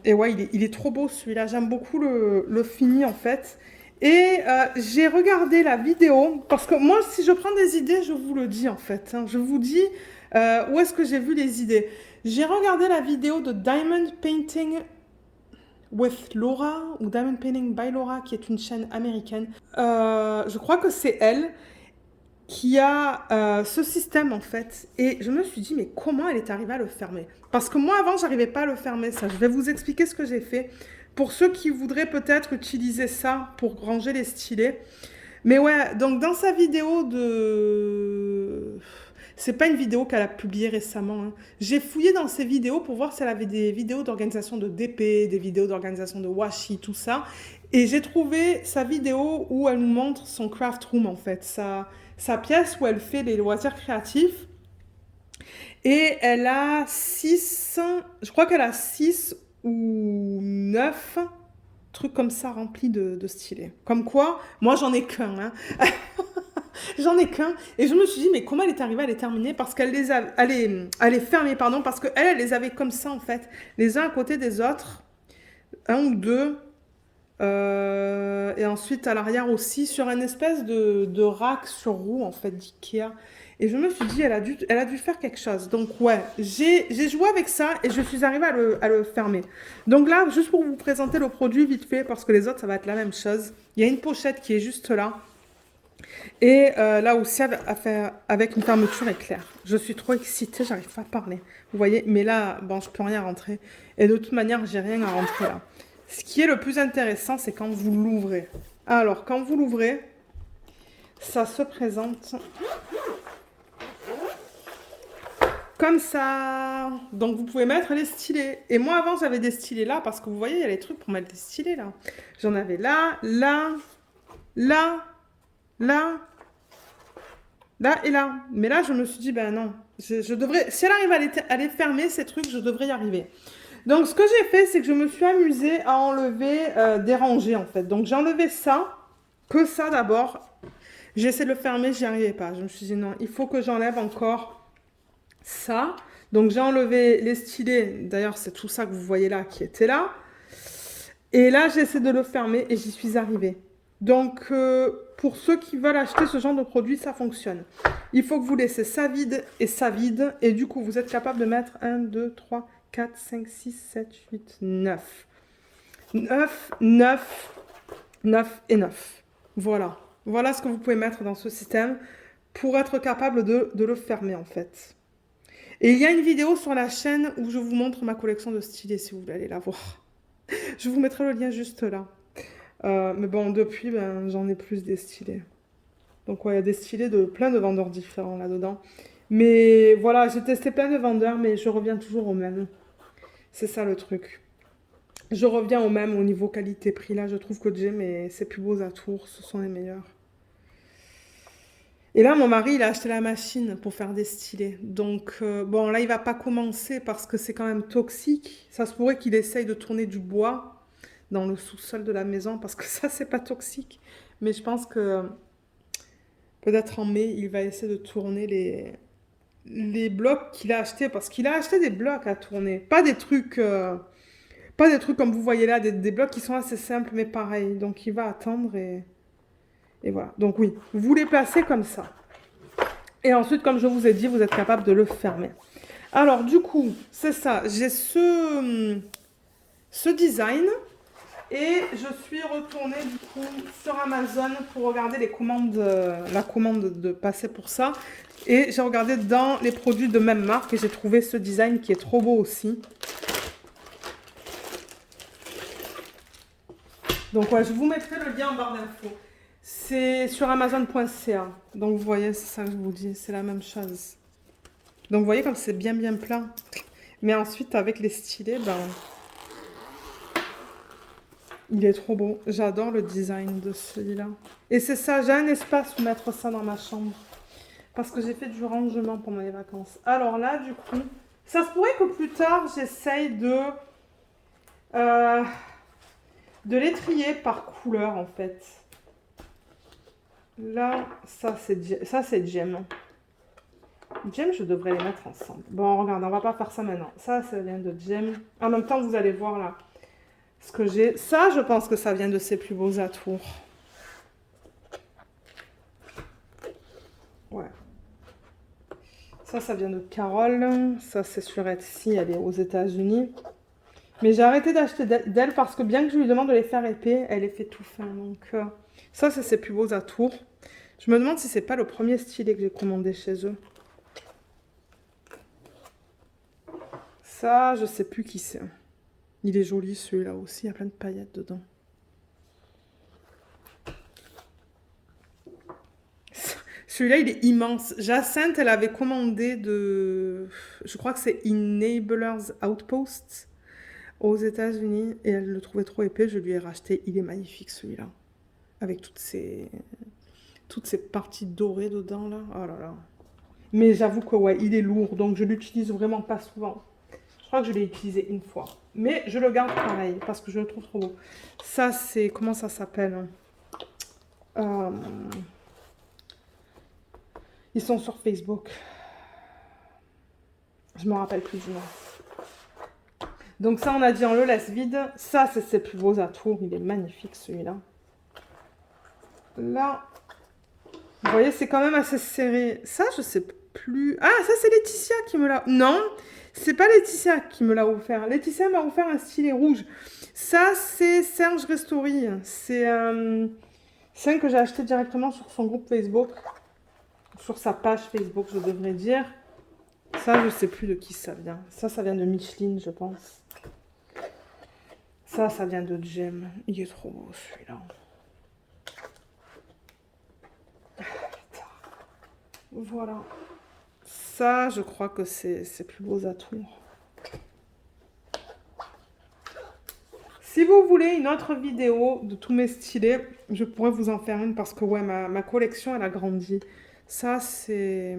Et ouais, il est trop beau, celui-là. J'aime beaucoup le fini, en fait. Et j'ai regardé la vidéo. Parce que moi, si je prends des idées, je vous le dis, en fait. Hein. Je vous dis où est-ce que j'ai vu les idées. J'ai regardé la vidéo de Diamond Painting with Laura, ou Diamond Painting by Laura, qui est une chaîne américaine. Je crois que c'est elle qui a ce système en fait. Et je me suis dit, mais comment elle est arrivée à le fermer? Parce que moi avant, j'arrivais pas à le fermer, ça. Je vais vous expliquer ce que j'ai fait. Pour ceux qui voudraient peut-être utiliser ça pour ranger les stylets. Mais ouais, donc dans sa vidéo de... C'est pas une vidéo qu'elle a publiée récemment. Hein. J'ai fouillé dans ses vidéos pour voir si elle avait des vidéos d'organisation de DP, des vidéos d'organisation de washi, tout ça. Et j'ai trouvé sa vidéo où elle nous montre son craft room en fait. Sa pièce où elle fait les loisirs créatifs. Et elle a 6, je crois qu'elle a 6 ou 9 trucs comme ça remplis de stylets. Comme quoi, moi j'en ai qu'un. Hein. J'en ai qu'un. Et je me suis dit, mais comment elle est arrivée à les terminer? Parce qu'elle les a, elle est fermée, pardon, parce qu'elle les avait comme ça en fait, les uns à côté des autres, un ou deux. Et ensuite à l'arrière aussi sur une espèce de rack sur roue en fait d'Ikea. Et je me suis dit elle a dû faire quelque chose. Donc ouais, j'ai joué avec ça et je suis arrivée à le fermer. Donc là, juste pour vous présenter le produit vite fait, parce que les autres ça va être la même chose. Il y a une pochette qui est juste là. Et là aussi avec une fermeture éclair. Je suis trop excitée, j'arrive pas à parler. Vous voyez, mais là, bon, je peux rien rentrer. Et de toute manière, j'ai rien à rentrer là. Ce qui est le plus intéressant, c'est quand vous l'ouvrez. Alors, quand vous l'ouvrez, ça se présente comme ça. Donc, vous pouvez mettre les stylets. Et moi, avant, j'avais des stylets là, parce que vous voyez, il y a les trucs pour mettre des stylets là. J'en avais là, là, là, là, Là et là. Mais là, je me suis dit, ben non. Je devrais, si elle arrive à les fermer, ces trucs, je devrais y arriver. Donc, ce que j'ai fait, c'est que je me suis amusée à enlever des rangées, en fait. Donc, j'ai enlevé ça, que ça d'abord. J'ai essayé de le fermer, j'y arrivais pas. Je me suis dit, non, il faut que j'enlève encore ça. Donc, j'ai enlevé les stylés. D'ailleurs, c'est tout ça que vous voyez là qui était là. Et là, j'essaie de le fermer et j'y suis arrivée. Donc, pour ceux qui veulent acheter ce genre de produit, ça fonctionne. Il faut que vous laissez ça vide et ça vide. Et du coup, vous êtes capable de mettre 1, 2, 3, 4, 5, 6, 7, 8, 9. 9, 9, 9 et 9. Voilà. Voilà ce que vous pouvez mettre dans ce système pour être capable de le fermer en fait. Et il y a une vidéo sur la chaîne où je vous montre ma collection de stylés si vous voulez aller la voir. Je vous mettrai le lien juste là. Mais bon, depuis, ben, j'en ai plus des stylés. Donc, ouais, il y a des stylés de plein de vendeurs différents là-dedans. Mais voilà, j'ai testé plein de vendeurs, mais je reviens toujours au même. C'est ça le truc. Je reviens au même au niveau qualité-prix. Là, je trouve que Jem et ses plus beaux atours, ce sont les meilleurs. Et là, mon mari, il a acheté la machine pour faire des stylés. Donc, bon, là, il va pas commencer parce que c'est quand même toxique. Ça se pourrait qu'il essaye de tourner du bois dans le sous-sol de la maison parce que ça, c'est pas toxique. Mais je pense que peut-être en mai, il va essayer de tourner les blocs qu'il a achetés parce qu'il a acheté des blocs à tourner. Pas des trucs comme vous voyez là, des blocs qui sont assez simples mais pareils. Donc, il va attendre et voilà. Donc, oui, vous les placez comme ça. Et ensuite, comme je vous ai dit, vous êtes capable de le fermer. Alors, du coup, c'est ça. J'ai ce design. Et je suis retournée du coup sur Amazon pour regarder les commandes, la commande de passer pour ça. Et j'ai regardé dans les produits de même marque et j'ai trouvé ce design qui est trop beau aussi. Donc ouais, je vous mettrai le lien en barre d'infos. C'est sur amazon.ca. Donc vous voyez, c'est ça que je vous dis, c'est la même chose. Donc vous voyez comme c'est bien bien plat. Mais ensuite avec les stylés, ben, il est trop beau. J'adore le design de celui-là. Et c'est ça, j'ai un espace pour mettre ça dans ma chambre. Parce que j'ai fait du rangement pendant les vacances. Alors là, du coup, ça se pourrait que plus tard, j'essaye euh, de les trier par couleur, en fait. Là, ça, c'est Gem. Gem, je devrais les mettre ensemble. Bon, regarde, on va pas faire ça maintenant. Ça vient de Gem. En même temps, vous allez voir là ce que j'ai. Ça, je pense que ça vient de ses plus beaux atours. Ouais. Ça vient de Carole. Ça, c'est sur Etsy. Elle est aux États-Unis. Mais j'ai arrêté d'acheter d'elle parce que bien que je lui demande de les faire épais, elle les fait tout fin. Donc, ça, c'est ses plus beaux atours. Je me demande si c'est pas le premier stylet que j'ai commandé chez eux. Ça, je sais plus qui c'est. Il est joli celui-là aussi, il y a plein de paillettes dedans. Celui-là, il est immense. Jacinthe, elle avait commandé de... Je crois que c'est Enablers Outposts aux États-Unis et elle le trouvait trop épais. Je lui ai racheté. Il est magnifique celui-là. Avec toutes ces parties dorées dedans là. Oh là là. Mais j'avoue que ouais, il est lourd. Donc je l'utilise vraiment pas souvent. Je crois que je l'ai utilisé une fois. Mais je le garde pareil parce que je le trouve trop beau. Ça, c'est... Comment ça s'appelle Ils sont sur Facebook. Je me rappelle plus du nom. Donc ça, on a dit, on le laisse vide. Ça, c'est ses plus beaux atours. Il est magnifique, celui-là. Là, vous voyez, c'est quand même assez serré. Ça, je sais plus. Ah, ça, c'est Laetitia qui me l'a... Non, c'est pas Laetitia qui me l'a offert. Laetitia m'a offert un stylet rouge. Ça, c'est Serge Restori. C'est un que j'ai acheté directement sur son groupe Facebook. Sur sa page Facebook, je devrais dire. Ça, je sais plus de qui ça vient. Ça vient de Micheline, je pense. Ça vient de Jem. Il est trop beau, celui-là. Voilà. Ça, je crois que c'est ses plus beaux atours. Si vous voulez une autre vidéo de tous mes stylés, je pourrais vous en faire une parce que ouais, ma collection, elle a grandi. Ça, c'est...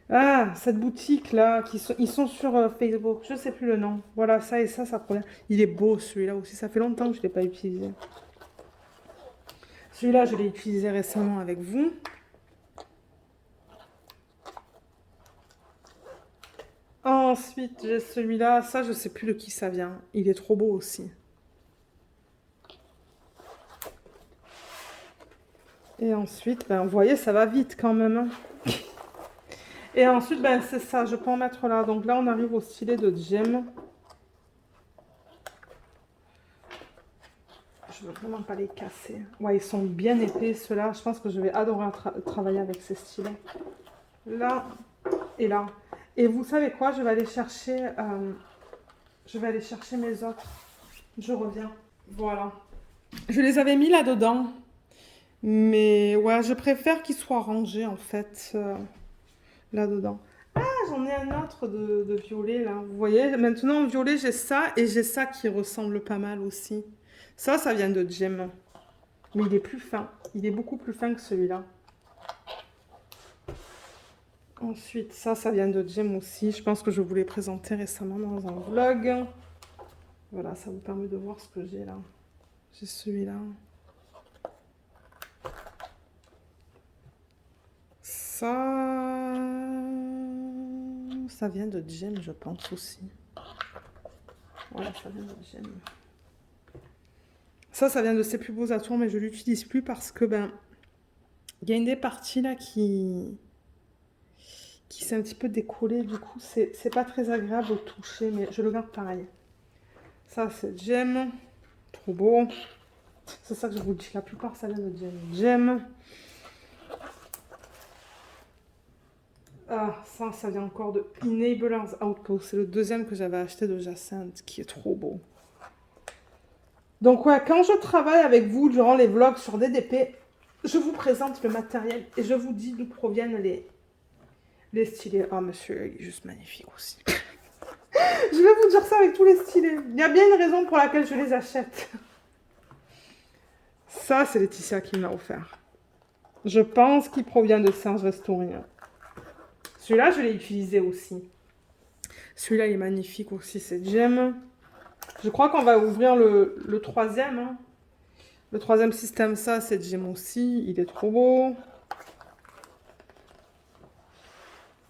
Ah, cette boutique-là, ils sont sur Facebook. Je sais plus le nom. Voilà, ça et ça provient. Il est beau, celui-là aussi. Ça fait longtemps que je ne l'ai pas utilisé. Celui-là, je l'ai utilisé récemment avec vous. Ensuite, j'ai celui-là. Ça, je sais plus de qui ça vient. Il est trop beau aussi. Et ensuite, ben, vous voyez, ça va vite quand même, hein. Et ensuite, ben, c'est ça. Je peux en mettre là. Donc là, on arrive au stylet de Jem. Je veux vraiment pas les casser. Ouais, ils sont bien épais, ceux-là. Je pense que je vais adorer travailler avec ces stylets. Là et là. Et vous savez quoi? Je vais aller chercher mes autres. Je reviens. Voilà. Je les avais mis là-dedans. Mais ouais, je préfère qu'ils soient rangés en fait là-dedans. Ah, j'en ai un autre de violet là. Vous voyez, maintenant en violet, j'ai ça et j'ai ça qui ressemble pas mal aussi. Ça vient de Jem. Mais il est plus fin. Il est beaucoup plus fin que celui-là. Ensuite, ça vient de Jem aussi. Je pense que je vous l'ai présenté récemment dans un vlog. Voilà, ça vous permet de voir ce que j'ai là. J'ai celui-là. Ça vient de Jem, je pense aussi. Voilà, ça vient de Jem. Ça vient de ses plus beaux atours, mais je l'utilise plus parce que ben, il y a une des parties là qui s'est un petit peu décollée. Du coup, c'est pas très agréable au toucher, mais je le garde pareil. Ça, c'est Jem. Trop beau. C'est ça que je vous dis. La plupart, ça vient de Jem. Jem. Ah, ça vient encore de Enablers Outpost. C'est le deuxième que j'avais acheté de Jacinthe, qui est trop beau. Donc ouais, quand je travaille avec vous durant les vlogs sur DDP, je vous présente le matériel et je vous dis d'où proviennent les stylets. Oh monsieur, il est juste magnifique aussi. Je vais vous dire ça avec tous les stylets. Il y a bien une raison pour laquelle je les achète. Ça, c'est Laetitia qui me l'a offert. Je pense qu'il provient de Serge Restourien. Celui-là, je l'ai utilisé aussi. Celui-là, il est magnifique aussi, c'est Jem. Je crois qu'on va ouvrir le troisième. Hein. Le troisième système, ça, c'est Jem aussi. Il est trop beau.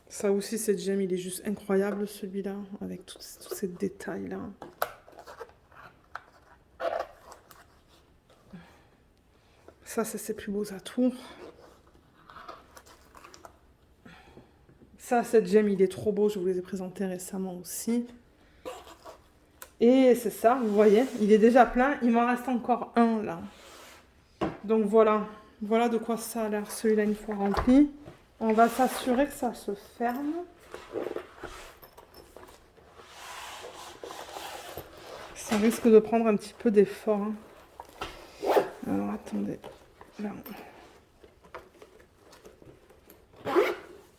Ça aussi, c'est Jem. Il est juste incroyable, celui-là, avec tous ces détails-là. Ça, c'est ses plus beaux atours. Ça, c'est Jem. Il est trop beau. Je vous les ai présentés récemment aussi. Et c'est ça, vous voyez, il est déjà plein. Il m'en reste encore un, là. Donc, voilà. Voilà de quoi ça a l'air, celui-là, une fois rempli. On va s'assurer que ça se ferme. Ça risque de prendre un petit peu d'effort. Hein. Alors, attendez. Là.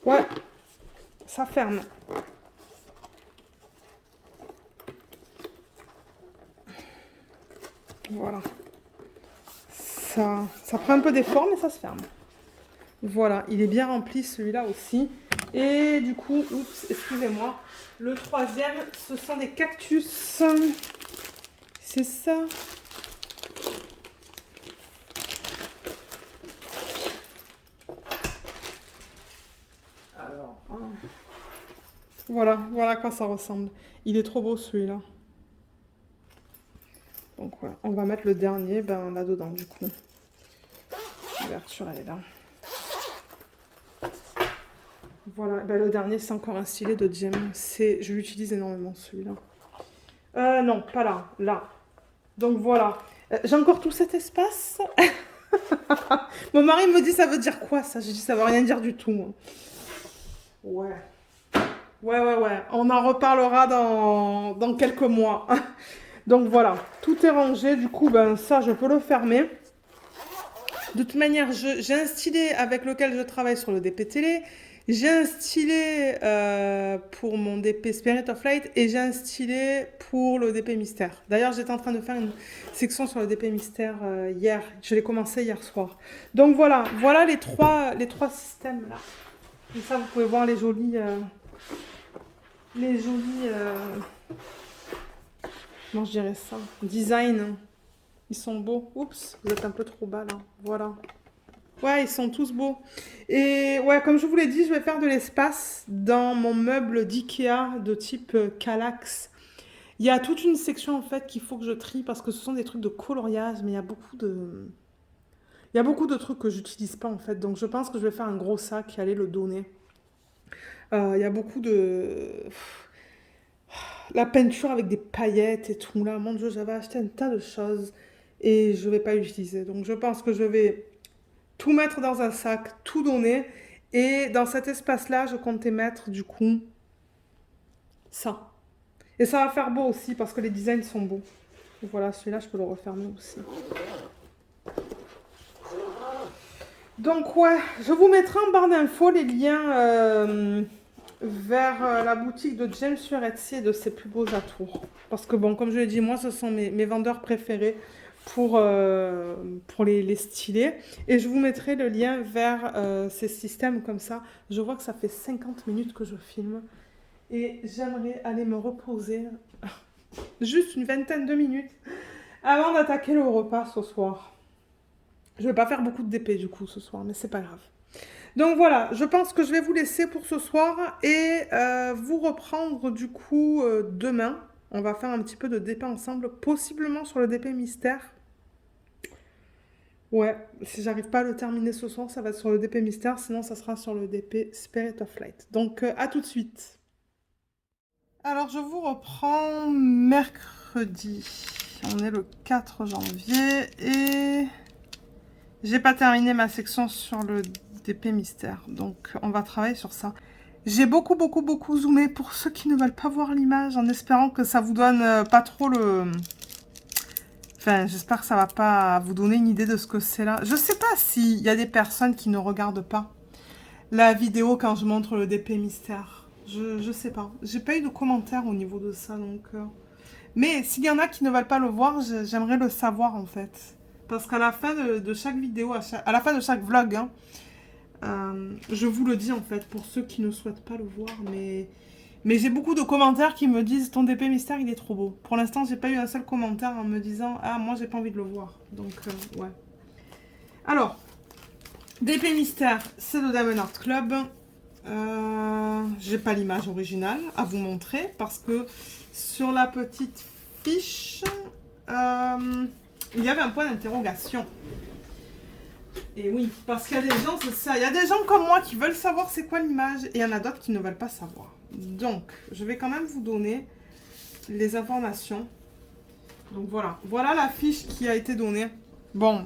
Ouais, ça ferme. Voilà. Ça prend un peu d'effort, mais ça se ferme. Voilà, il est bien rempli celui-là aussi. Et du coup, oups, excusez-moi. Le troisième, ce sont des cactus. C'est ça. Alors, voilà à quoi ça ressemble. Il est trop beau celui-là. Donc voilà, on va mettre le dernier là-dedans du coup. L'ouverture elle est là. Voilà, le dernier c'est encore un stylet de Jem. Je l'utilise énormément celui-là. Non, pas là, là. Donc voilà. J'ai encore tout cet espace. Mon mari me dit ça veut dire quoi ça? J'ai dit ça veut rien dire du tout. Ouais. Ouais. On en reparlera dans quelques mois. Donc voilà, tout est rangé. Du coup, ça, je peux le fermer. De toute manière, j'ai un stylet avec lequel je travaille sur le DP Télé. J'ai un stylet pour mon DP Spirit of Light et j'ai un stylet pour le DP Mystère. D'ailleurs, j'étais en train de faire une section sur le DP Mystère hier. Je l'ai commencé hier soir. Donc voilà, voilà les trois systèmes là. Comme ça, vous pouvez voir les jolis, comment je dirais ça, design. Ils sont beaux. Oups, vous êtes un peu trop bas là. Voilà. Ouais, ils sont tous beaux. Et ouais, comme je vous l'ai dit, je vais faire de l'espace dans mon meuble d'IKEA de type Kallax. Il y a toute une section en fait qu'il faut que je trie parce que ce sont des trucs de coloriage, mais il y a beaucoup de trucs que j'utilise pas en fait. Donc je pense que je vais faire un gros sac et aller le donner. Il y a beaucoup de... La peinture avec des paillettes et tout là. Mon Dieu, j'avais acheté un tas de choses et je vais pas utiliser. Donc je pense que je vais tout mettre dans un sac, tout donner. Et dans cet espace-là, je comptais mettre du coup ça. Et ça va faire beau aussi parce que les designs sont beaux. Et voilà, celui-là, je peux le refermer aussi. Donc ouais, je vous mettrai en barre d'infos les liens vers la boutique de James sur Etsy et de ses plus beaux atours. Parce que bon, comme je l'ai dit, moi, ce sont mes vendeurs préférés pour les stylés. Et je vous mettrai le lien vers ces systèmes comme ça. Je vois que ça fait 50 minutes que je filme. Et j'aimerais aller me reposer juste une vingtaine de minutes avant d'attaquer le repas ce soir. Je vais pas faire beaucoup de DP du coup ce soir, mais c'est pas grave. Donc voilà, je pense que je vais vous laisser pour ce soir et vous reprendre du coup demain. On va faire un petit peu de DP ensemble, possiblement sur le DP mystère. Ouais, si j'arrive pas à le terminer ce soir, ça va être sur le DP mystère, sinon ça sera sur le DP Spirit of Light. Donc à tout de suite. Alors je vous reprends mercredi. On est le 4 janvier et j'ai pas terminé ma section sur le DP mystère. Donc on va travailler sur ça. J'ai beaucoup zoomé pour ceux qui ne veulent pas voir l'image en espérant que ça vous donne pas trop le... Enfin, j'espère que ça va pas vous donner une idée de ce que c'est là. Je sais pas s'il y a des personnes qui ne regardent pas la vidéo quand je montre le DP mystère. Je sais pas. J'ai pas eu de commentaires au niveau de ça, donc... Mais s'il y en a qui ne veulent pas le voir, j'aimerais le savoir, en fait. Parce qu'à la fin de chaque vidéo, à la fin de chaque vlog, hein, je vous le dis, en fait, pour ceux qui ne souhaitent pas le voir, mais j'ai beaucoup de commentaires qui me disent « Ton DP mystère, il est trop beau ». Pour l'instant, j'ai pas eu un seul commentaire en me disant « Ah, moi, j'ai pas envie de le voir ». Donc, ouais. Alors, DP mystère, c'est le Diamond Art Club. J'ai pas l'image originale à vous montrer parce que sur la petite fiche, il y avait un point d'interrogation. Et oui, parce qu'il y a des gens, c'est ça, il y a des gens comme moi qui veulent savoir c'est quoi l'image et il y en a d'autres qui ne veulent pas savoir. Donc, je vais quand même vous donner les informations. Donc voilà, voilà la fiche qui a été donnée. Bon,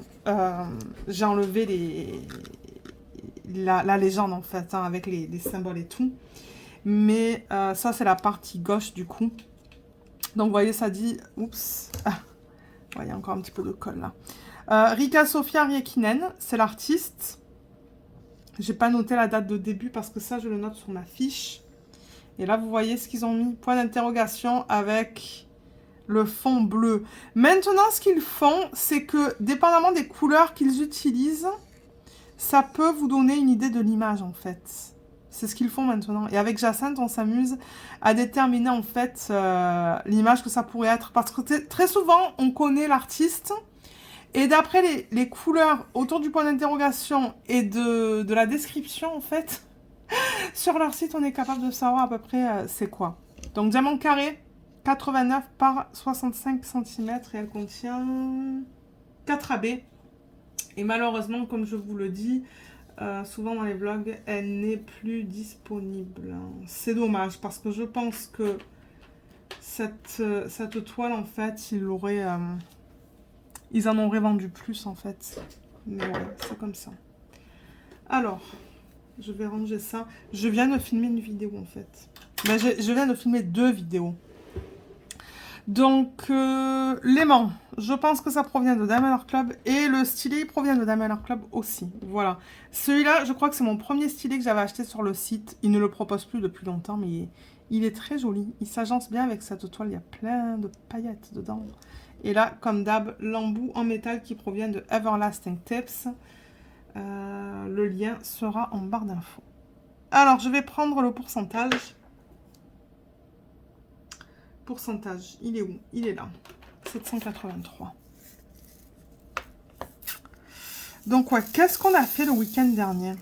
j'ai enlevé la légende en fait, hein, avec les symboles et tout. Mais ça, c'est la partie gauche du coup. Donc, vous voyez, ça dit... Oups. Ah, il y a encore un petit peu de colle là. Rika Sofia Riekinen, c'est l'artiste. J'ai pas noté la date de début parce que ça, je le note sur ma fiche. Et là, vous voyez ce qu'ils ont mis. Point d'interrogation avec le fond bleu. Maintenant, ce qu'ils font, c'est que, dépendamment des couleurs qu'ils utilisent, ça peut vous donner une idée de l'image, en fait. C'est ce qu'ils font maintenant. Et avec Jacinthe, on s'amuse à déterminer, en fait, l'image que ça pourrait être. Parce que très souvent, on connaît l'artiste. Et d'après les couleurs autour du point d'interrogation et de la description, en fait, sur leur site, on est capable de savoir à peu près c'est quoi. Donc, diamant carré, 89 par 65 cm et elle contient 4 AB. Et malheureusement, comme je vous le dis, souvent dans les vlogs, elle n'est plus disponible. C'est dommage parce que je pense que cette toile, en fait, ils en auraient vendu plus, en fait. Mais ouais, c'est comme ça. Alors, je vais ranger ça. Je viens de filmer une vidéo, en fait. Ben, je viens de filmer 2 vidéos. Donc, l'aimant, je pense que ça provient de Diamond Club. Et le stylet provient de Diamond Club aussi. Voilà. Celui-là, je crois que c'est mon premier stylet que j'avais acheté sur le site. Il ne le propose plus depuis longtemps, mais il est très joli. Il s'agence bien avec cette toile. Il y a plein de paillettes dedans. Et là, comme d'hab, l'embout en métal qui provient de Everlasting Tips. Le lien sera en barre d'infos. Alors, je vais prendre le pourcentage. Pourcentage, il est où? Il est là. 783. Donc, ouais, qu'est-ce qu'on a fait le week-end dernier?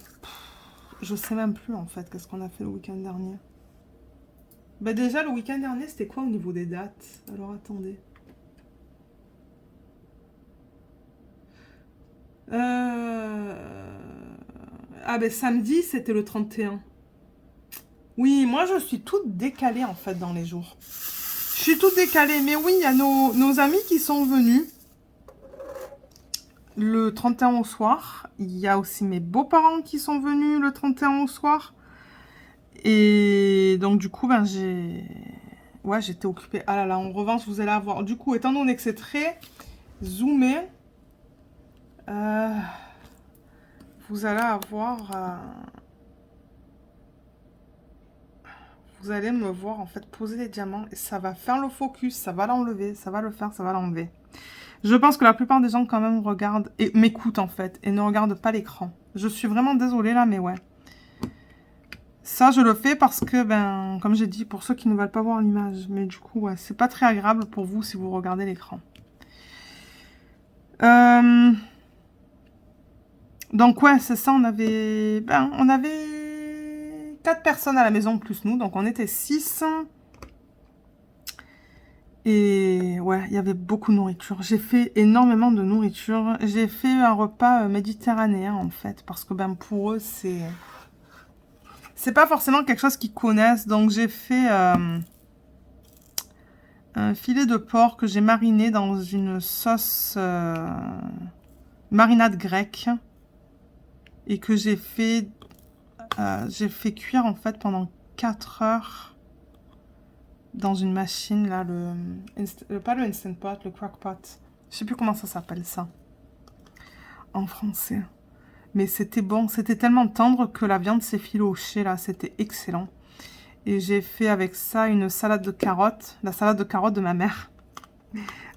Je sais même plus, en fait, qu'est-ce qu'on a fait le week-end dernier. Bah, déjà, le week-end dernier, c'était quoi au niveau des dates? Alors, attendez. Ah, ben, samedi, c'était le 31. Oui, moi, je suis toute décalée, en fait, dans les jours. Je suis toute décalée, mais oui, il y a nos amis qui sont venus le 31 au soir. Il y a aussi mes beaux-parents qui sont venus le 31 au soir. Et donc, du coup, ben, ouais, j'étais occupée. Ah là là, en revanche, vous allez avoir... Du coup, étant donné que c'est très zoomé, vous allez avoir... vous allez me voir, en fait, poser les diamants. Et ça va faire le focus, ça va l'enlever, ça va le faire, ça va l'enlever. Je pense que la plupart des gens, quand même, regardent et m'écoutent, en fait, et ne regardent pas l'écran. Je suis vraiment désolée, là, mais ouais. Ça, je le fais parce que, ben, comme j'ai dit, pour ceux qui ne veulent pas voir l'image. Mais du coup, ouais, c'est pas très agréable pour vous si vous regardez l'écran. Donc, ouais, c'est ça, on avait 4 personnes à la maison, plus nous. Donc, on était 6. Et ouais, il y avait beaucoup de nourriture. J'ai fait énormément de nourriture. J'ai fait un repas méditerranéen, en fait. Parce que, ben, pour eux, c'est pas forcément quelque chose qu'ils connaissent. Donc, j'ai fait... un filet de porc que j'ai mariné dans une sauce marinade grecque et que j'ai fait cuire en fait pendant 4 heures dans une machine là, pas le Instant Pot, le Crock Pot. Je sais plus comment ça s'appelle ça en français. Mais c'était bon, c'était tellement tendre que la viande s'est filochée là, c'était excellent. Et j'ai fait avec ça une salade de carottes, la salade de carottes de ma mère.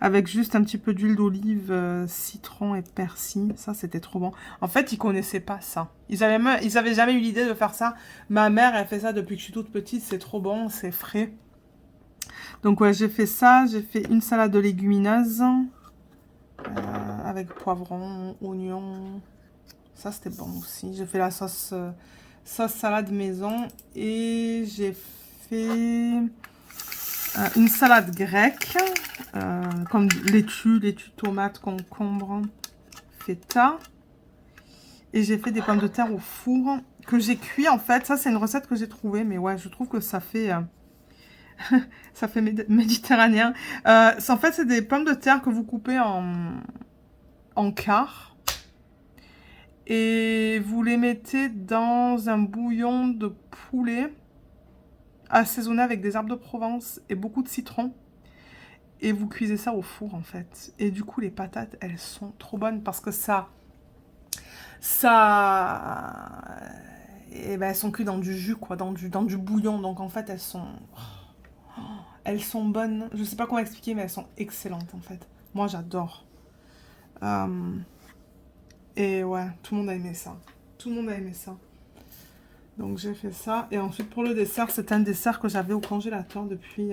Avec juste un petit peu d'huile d'olive, citron et persil. Ça, c'était trop bon. En fait, ils connaissaient pas ça. Ils avaient jamais eu l'idée de faire ça. Ma mère, elle fait ça depuis que je suis toute petite. C'est trop bon, c'est frais. Donc, ouais, j'ai fait ça. J'ai fait une salade de légumineuses. Avec poivron, oignon. Ça, c'était bon aussi. J'ai fait la sauce salade maison. Et j'ai fait... une salade grecque, comme laitue, tomate, concombre, feta. Et j'ai fait des pommes de terre au four que j'ai cuit en fait. Ça, c'est une recette que j'ai trouvée, mais ouais, je trouve que ça fait, ça fait méditerranéen. En fait, c'est des pommes de terre que vous coupez en quarts. Et vous les mettez dans un bouillon de poulet assaisonné avec des herbes de Provence et beaucoup de citron. Et vous cuisez ça au four, en fait. Et du coup, les patates, elles sont trop bonnes parce que et ben, elles sont cuites dans du jus, quoi, dans du bouillon. Donc, en fait, elles sont bonnes. Je sais pas comment expliquer, mais elles sont excellentes, en fait. Moi, j'adore. Et ouais, tout le monde a aimé ça. Tout le monde a aimé ça. Donc, j'ai fait ça. Et ensuite, pour le dessert, c'est un dessert que j'avais au congélateur depuis,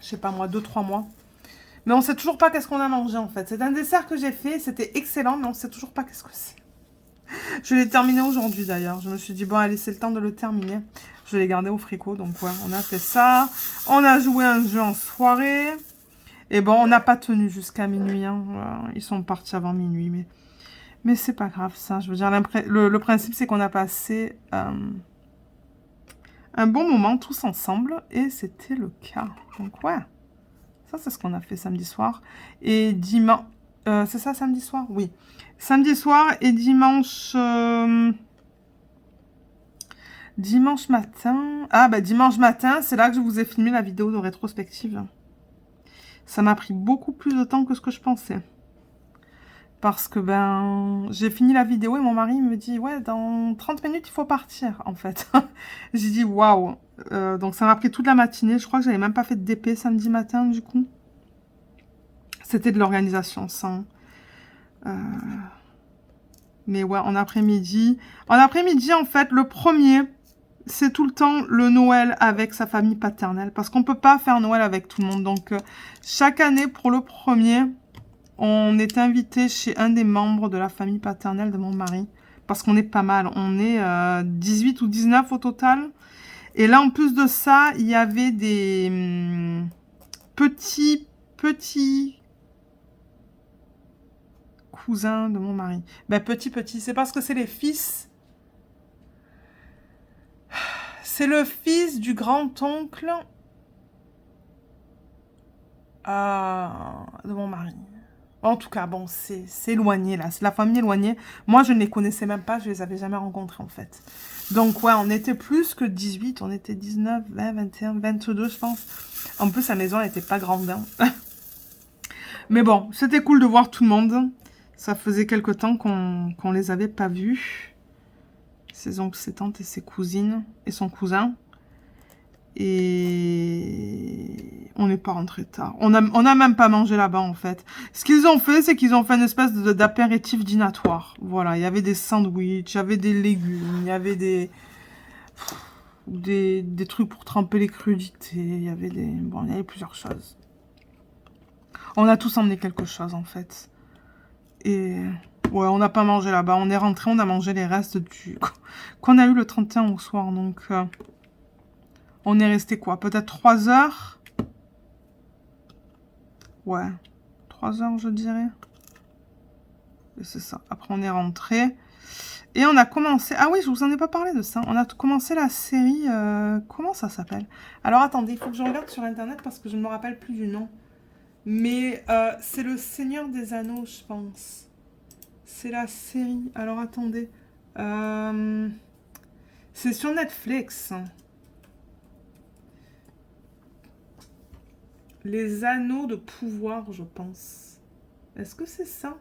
je sais pas moi, 2-3 mois. Mais on sait toujours pas qu'est-ce qu'on a mangé en fait. C'est un dessert que j'ai fait, c'était excellent, mais on sait toujours pas qu'est-ce que c'est. Je l'ai terminé aujourd'hui d'ailleurs. Je me suis dit, bon allez, c'est le temps de le terminer. Je l'ai gardé au frigo, donc ouais, on a fait ça. On a joué un jeu en soirée. Et bon, on n'a pas tenu jusqu'à minuit. Hein. Ils sont partis avant minuit, mais c'est pas grave ça. Je veux dire, le principe c'est qu'on a passé un bon moment tous ensemble. Et c'était le cas. Donc ouais. Ça, c'est ce qu'on a fait samedi soir. Et dimanche... c'est ça, samedi soir? Oui. Samedi soir et dimanche... dimanche matin... Ah, bah dimanche matin, c'est là que je vous ai filmé la vidéo de rétrospective. Ça m'a pris beaucoup plus de temps que ce que je pensais. Parce que ben, j'ai fini la vidéo et mon mari me dit, ouais, dans 30 minutes, il faut partir, en fait. J'ai dit, waouh. Donc ça m'a pris toute la matinée. Je crois que j'avais même pas fait de DP samedi matin, du coup. C'était de l'organisation, ça. Mais ouais, en après-midi. En après-midi, en fait, le premier, c'est tout le temps le Noël avec sa famille paternelle. Parce qu'on peut pas faire Noël avec tout le monde. Donc, chaque année, pour le premier, on est invité chez un des membres de la famille paternelle de mon mari. Parce qu'on est pas mal. On est 18 ou 19 au total. Et là, en plus de ça, il y avait des petits cousins de mon mari. Ben, petit, c'est parce que c'est les fils. C'est le fils du grand-oncle de mon mari. En tout cas, bon, c'est éloigné, là. C'est la famille éloignée. Moi, je ne les connaissais même pas. Je les avais jamais rencontrés, en fait. Donc, ouais, on était plus que 18. On était 19, 20, 21, 22, je pense. En plus, la maison, elle n'était pas grande. Hein. Mais bon, c'était cool de voir tout le monde. Ça faisait quelque temps qu'on les avait pas vus. Ses oncles, ses tantes et ses cousines. Et son cousin. Et on n'est pas rentré tard. On a même pas mangé là-bas, en fait. Ce qu'ils ont fait, c'est qu'ils ont fait une espèce d'apéritif dînatoire. Voilà, il y avait des sandwichs, il y avait des légumes, il y avait des trucs pour tremper les crudités, il y avait bon, il y avait plusieurs choses. On a tous emmené quelque chose, en fait. Et ouais, on n'a pas mangé là-bas. On est rentré, on a mangé les restes qu'on a eu le 31 au soir, donc... On est resté quoi? Peut-être 3 heures? Ouais. 3 heures, je dirais. Et c'est ça. Après, on est rentré. Et on a commencé... Ah oui, je vous en ai pas parlé de ça. On a commencé la série... Comment ça s'appelle? Alors, attendez, il faut que je regarde sur Internet parce que je ne me rappelle plus du nom. Mais c'est le Seigneur des Anneaux, je pense. C'est la série. Alors, attendez. C'est sur Netflix. Les anneaux de pouvoir, je pense. Est-ce que c'est ça?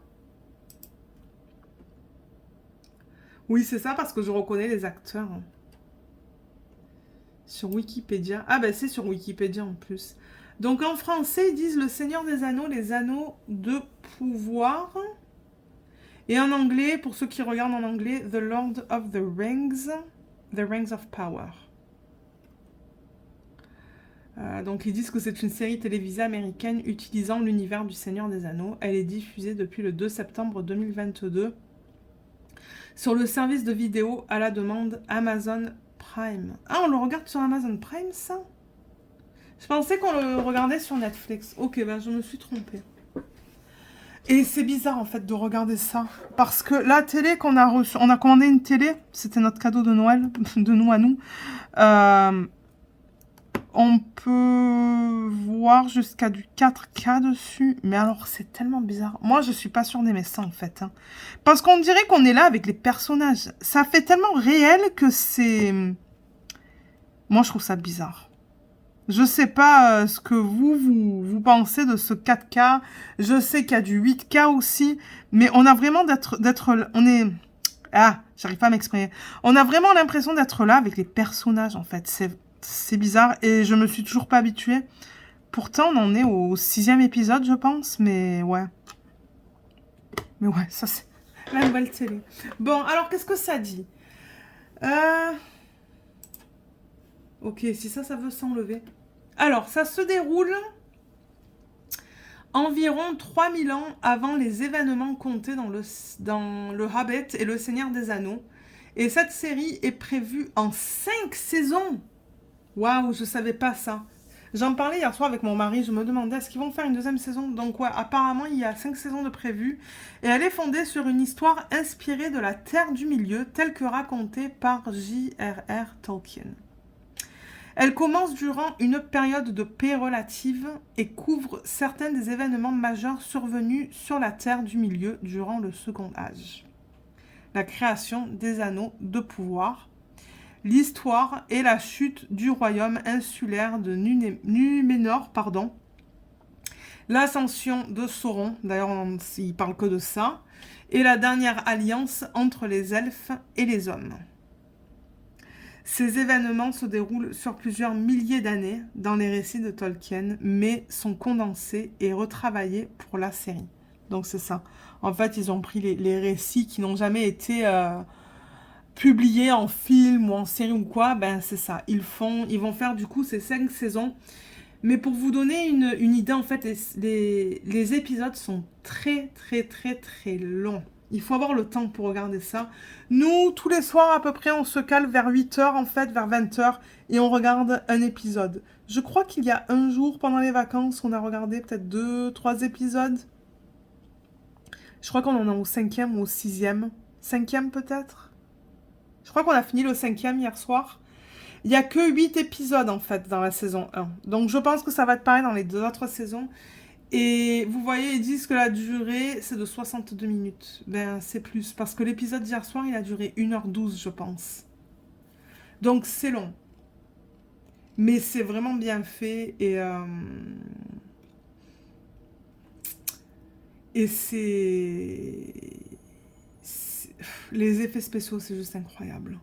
Oui, c'est ça parce que je reconnais les acteurs. Sur Wikipédia. Ah ben c'est sur Wikipédia en plus. Donc en français, ils disent le Seigneur des Anneaux, les anneaux de pouvoir. Et en anglais, pour ceux qui regardent en anglais, The Lord of the Rings of Power. Donc ils disent que c'est une série télévisée américaine utilisant l'univers du Seigneur des Anneaux. Elle est diffusée depuis le 2 septembre 2022 sur le service de vidéo à la demande Amazon Prime. Ah, on le regarde sur Amazon Prime, ça? Je pensais qu'on le regardait sur Netflix. Ok, ben je me suis trompée. Et c'est bizarre en fait de regarder ça. Parce que la télé qu'on a reçue, on a commandé une télé, c'était notre cadeau de Noël, de nous à nous. On peut voir jusqu'à du 4K dessus. Mais alors, c'est tellement bizarre. Moi, je suis pas sûre d'aimer ça, en fait. Hein. Parce qu'on dirait qu'on est là avec les personnages. Ça fait tellement réel que c'est... Moi, je trouve ça bizarre. Je sais pas ce que vous pensez de ce 4K. Je sais qu'il y a du 8K aussi. Mais on a vraiment on est... Ah, j'arrive pas à m'exprimer. On a vraiment l'impression d'être là avec les personnages, en fait. C'est bizarre et je me suis toujours pas habituée. Pourtant, on en est au 6e épisode, je pense, mais ouais. Mais ouais, ça c'est la nouvelle télé. Bon, alors qu'est-ce que ça dit? Ok, si ça veut s'enlever. Alors, ça se déroule environ 3000 ans avant les événements comptés dans le Hobbit et le Seigneur des Anneaux. Et cette série est prévue en 5 saisons. Waouh, je savais pas ça. J'en parlais hier soir avec mon mari, je me demandais est-ce qu'ils vont faire une 2e saison. Donc ouais, apparemment il y a 5 saisons de prévues. Et elle est fondée sur une histoire inspirée de la Terre du Milieu, telle que racontée par J.R.R. Tolkien. Elle commence durant une période de paix relative et couvre certains des événements majeurs survenus sur la Terre du Milieu durant le Second Âge. La création des anneaux de pouvoir, l'histoire et la chute du royaume insulaire de Númenor, L'ascension de Sauron, d'ailleurs il parle que de ça, et la dernière alliance entre les elfes et les hommes. Ces événements se déroulent sur plusieurs milliers d'années dans les récits de Tolkien, mais sont condensés et retravaillés pour la série. Donc c'est ça. En fait, ils ont pris les récits qui n'ont jamais été publiés en film ou en série ou quoi, ben c'est ça. Ils vont faire du coup ces 5 saisons. Mais pour vous donner une idée, en fait, les épisodes sont très, très, très, très longs. Il faut avoir le temps pour regarder ça. Nous, tous les soirs, à peu près, on se cale vers 8h, en fait, vers 20h, et on regarde un épisode. Je crois qu'il y a un jour, pendant les vacances, on a regardé peut-être 2, 3 épisodes. Je crois qu'on en est au 5e ou au 6e. 5e, peut-être. Je crois qu'on a fini le 5e hier soir. Il n'y a que 8 épisodes, en fait, dans la saison 1. Donc, je pense que ça va être pareil dans les 2 autres saisons. Et vous voyez, ils disent que la durée, c'est de 62 minutes. Ben, c'est plus. Parce que l'épisode d'hier soir, il a duré 1h12, je pense. Donc, c'est long. Mais c'est vraiment bien fait. Et les effets spéciaux, c'est juste incroyable.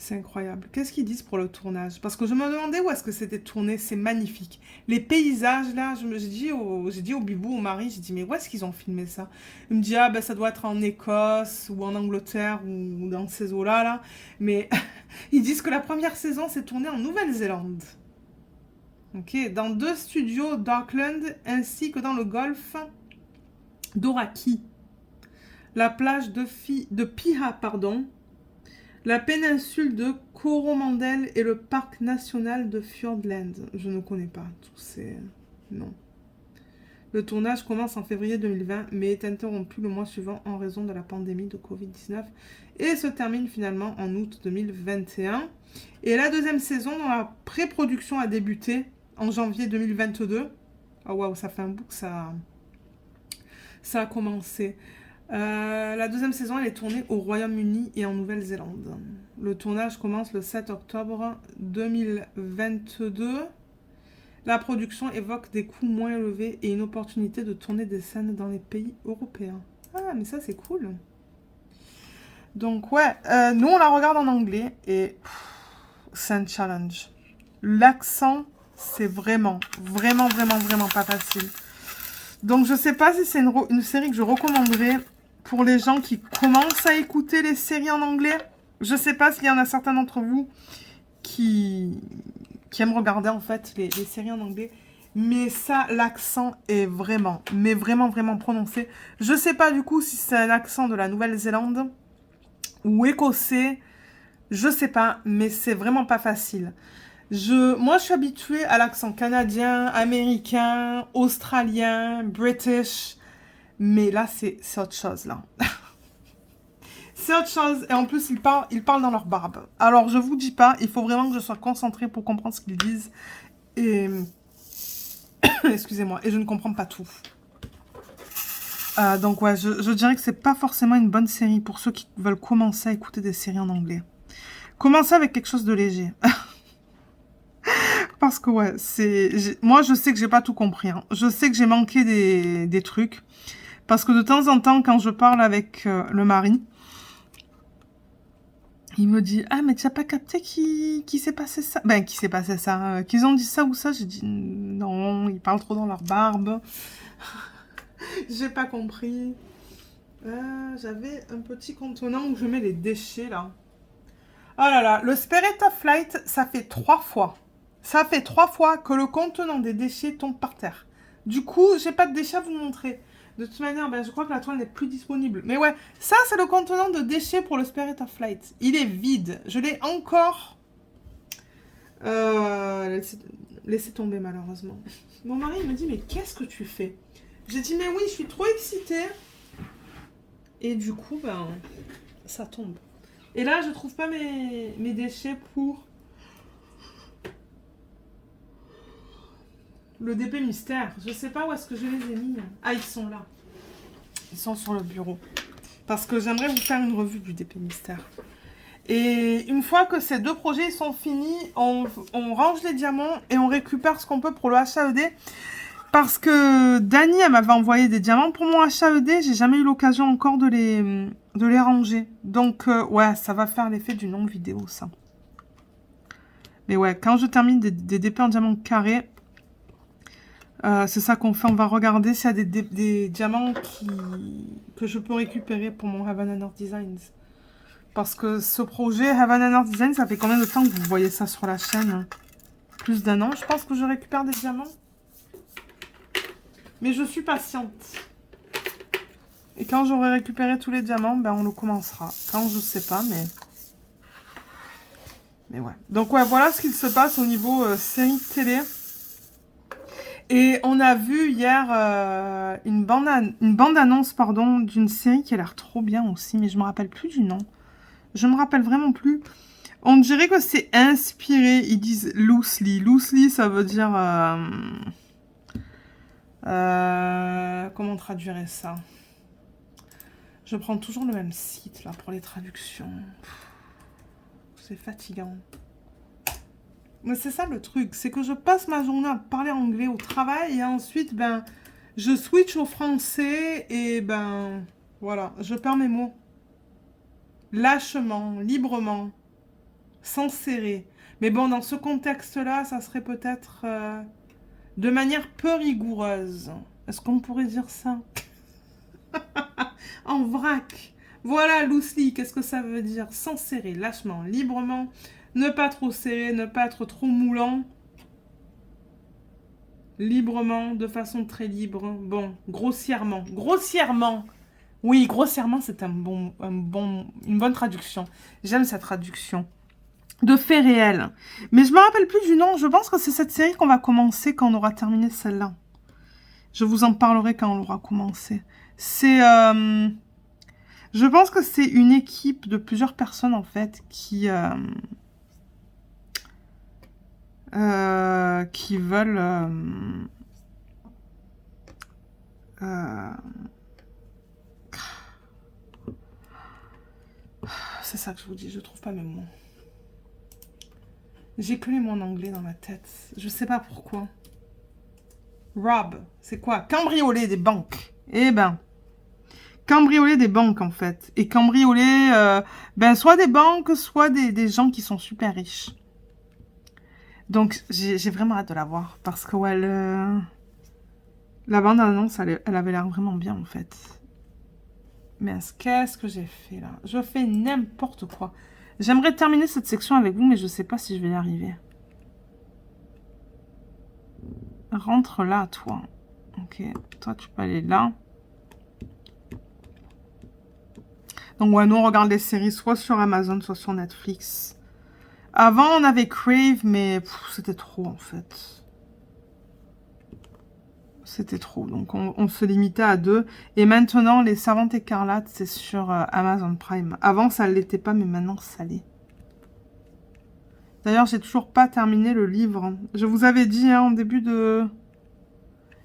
C'est incroyable. Qu'est-ce qu'ils disent pour le tournage? Parce que je me demandais où est-ce que c'était tourné. C'est magnifique. Les paysages, là, j'ai dit au bibou, au mari, j'ai dit, mais où est-ce qu'ils ont filmé ça? Il me dit, ah ben ça doit être en Écosse ou en Angleterre ou dans ces eaux-là, là. Mais ils disent que la première saison s'est tournée en Nouvelle-Zélande. Ok, dans 2 studios d'Auckland ainsi que dans le golfe d'Oraki. La plage de Piha, pardon. La péninsule de Coromandel et le parc national de Fiordland. Je ne connais pas tous ces... Non. Le tournage commence en février 2020, mais est interrompu le mois suivant en raison de la pandémie de Covid-19 et se termine finalement en août 2021. Et la 2e saison, dont la pré-production a débuté en janvier 2022. Oh waouh, ça fait un bout que ça a commencé. La 2e saison, elle est tournée au Royaume-Uni et en Nouvelle-Zélande. Le tournage commence le 7 octobre 2022. La production évoque des coûts moins élevés et une opportunité de tourner des scènes dans les pays européens. Ah, mais ça, c'est cool. Donc, ouais, nous, on la regarde en anglais et c'est un challenge. L'accent, c'est vraiment, vraiment, vraiment, vraiment pas facile. Donc, je sais pas si c'est une série que je recommanderais pour les gens qui commencent à écouter les séries en anglais. Je sais pas s'il y en a certains d'entre vous qui aiment regarder, en fait, les séries en anglais. Mais ça, l'accent est vraiment, mais vraiment, vraiment prononcé. Je sais pas, du coup, si c'est un accent de la Nouvelle-Zélande ou écossais. Je sais pas, mais c'est vraiment pas facile. Moi, je suis habituée à l'accent canadien, américain, australien, british. Mais là, c'est autre chose, là. C'est autre chose. Et en plus, ils parlent dans leur barbe. Alors, je vous dis pas, il faut vraiment que je sois concentrée pour comprendre ce qu'ils disent. Et... Excusez-moi. Et je ne comprends pas tout. Donc, ouais, je dirais que c'est pas forcément une bonne série pour ceux qui veulent commencer à écouter des séries en anglais. Commencez avec quelque chose de léger. Parce que, ouais, moi, je sais que j'ai pas tout compris. Hein. Je sais que j'ai manqué des trucs. Parce que de temps en temps, quand je parle avec le mari, il me dit « Ah, mais tu n'as pas capté qu'il s'est passé ça ?» Ben, qu'il s'est passé ça. Qu'ils ont dit ça ou ça. J'ai dit « Non, ils parlent trop dans leur barbe. » J'ai pas compris. J'avais un petit contenant où je mets les déchets, là. Oh là là, le Spirit of Flight, ça fait 3 fois. Ça fait 3 fois que le contenant des déchets tombe par terre. Du coup, j'ai pas de déchets à vous montrer. De toute manière, ben, je crois que la toile n'est plus disponible. Mais ouais, ça, c'est le contenant de déchets pour le Spirit of Flight. Il est vide. Je l'ai encore laissé tomber, malheureusement. Mon mari me dit, mais qu'est-ce que tu fais? J'ai dit, mais oui, je suis trop excitée. Et du coup, ben, ça tombe. Et là, je trouve pas mes déchets pour le DP mystère. Je sais pas où est-ce que je les ai mis. Ah, ils sont là. Ils sont sur le bureau. Parce que j'aimerais vous faire une revue du DP mystère. Et une fois que ces 2 projets sont finis, on range les diamants et on récupère ce qu'on peut pour le HAED. Parce que Dani, elle m'avait envoyé des diamants pour mon HAED. J'ai jamais eu l'occasion encore de les ranger. Donc, ouais, ça va faire l'effet d'une longue vidéo, ça. Mais ouais, quand je termine des DP en diamant carré, c'est ça qu'on fait. On va regarder s'il y a des diamants que je peux récupérer pour mon Heaven and Earth Designs. Parce que ce projet Heaven and Earth Design, ça fait combien de temps que vous voyez ça sur la chaîne? Plus d'1 an, je pense que je récupère des diamants. Mais je suis patiente. Et quand j'aurai récupéré tous les diamants, ben on le commencera. Quand, je sais pas, mais ouais. Donc ouais, voilà ce qu'il se passe au niveau série télé. Et on a vu hier une bande-annonce pardon, d'une série qui a l'air trop bien aussi, mais je me rappelle plus du nom. Je me rappelle vraiment plus. On dirait que c'est inspiré, ils disent loosely. Loosely, ça veut dire... comment on traduirait ça? Je prends toujours le même site là pour les traductions. C'est fatigant. Mais c'est ça le truc, c'est que je passe ma journée à parler anglais au travail et ensuite, ben, je switch au français et ben, voilà, je perds mes mots. Lâchement, librement, sans serrer. Mais bon, dans ce contexte-là, ça serait peut-être de manière peu rigoureuse. Est-ce qu'on pourrait dire ça? En vrac. Voilà, loosely, qu'est-ce que ça veut dire? Sans serrer, lâchement, librement, ne pas trop serrer, ne pas être trop moulant. Librement, de façon très libre. Bon, grossièrement. Grossièrement. Oui, grossièrement, c'est une bonne traduction. J'aime cette traduction. De faits réels. Mais je me rappelle plus du nom. Je pense que c'est cette série qu'on va commencer quand on aura terminé celle-là. Je vous en parlerai quand on l'aura commencé. C'est... je pense que c'est une équipe de plusieurs personnes, en fait, qui veulent... c'est ça que je vous dis, je trouve pas mes mots. J'ai que les mots en anglais dans ma tête. Je sais pas pourquoi. Rob, c'est quoi? Cambrioler des banques. Eh ben... cambrioler des banques, en fait. Et cambrioler, ben, soit des banques, soit des gens qui sont super riches. Donc, j'ai vraiment hâte de la voir. Parce que, ouais, la bande-annonce, elle avait l'air vraiment bien, en fait. Mais qu'est-ce que j'ai fait, là? Je fais n'importe quoi. J'aimerais terminer cette section avec vous, mais je sais pas si je vais y arriver. Rentre là, toi. Ok, toi, tu peux aller là. Donc, ouais, nous, on regarde les séries soit sur Amazon, soit sur Netflix. Avant, on avait Crave, mais c'était trop, en fait. C'était trop. Donc, on se limitait à 2. Et maintenant, Les Servantes Écarlates, c'est sur Amazon Prime. Avant, ça ne l'était pas, mais maintenant, ça l'est. D'ailleurs, j'ai toujours pas terminé le livre. Je vous avais dit hein, en début de...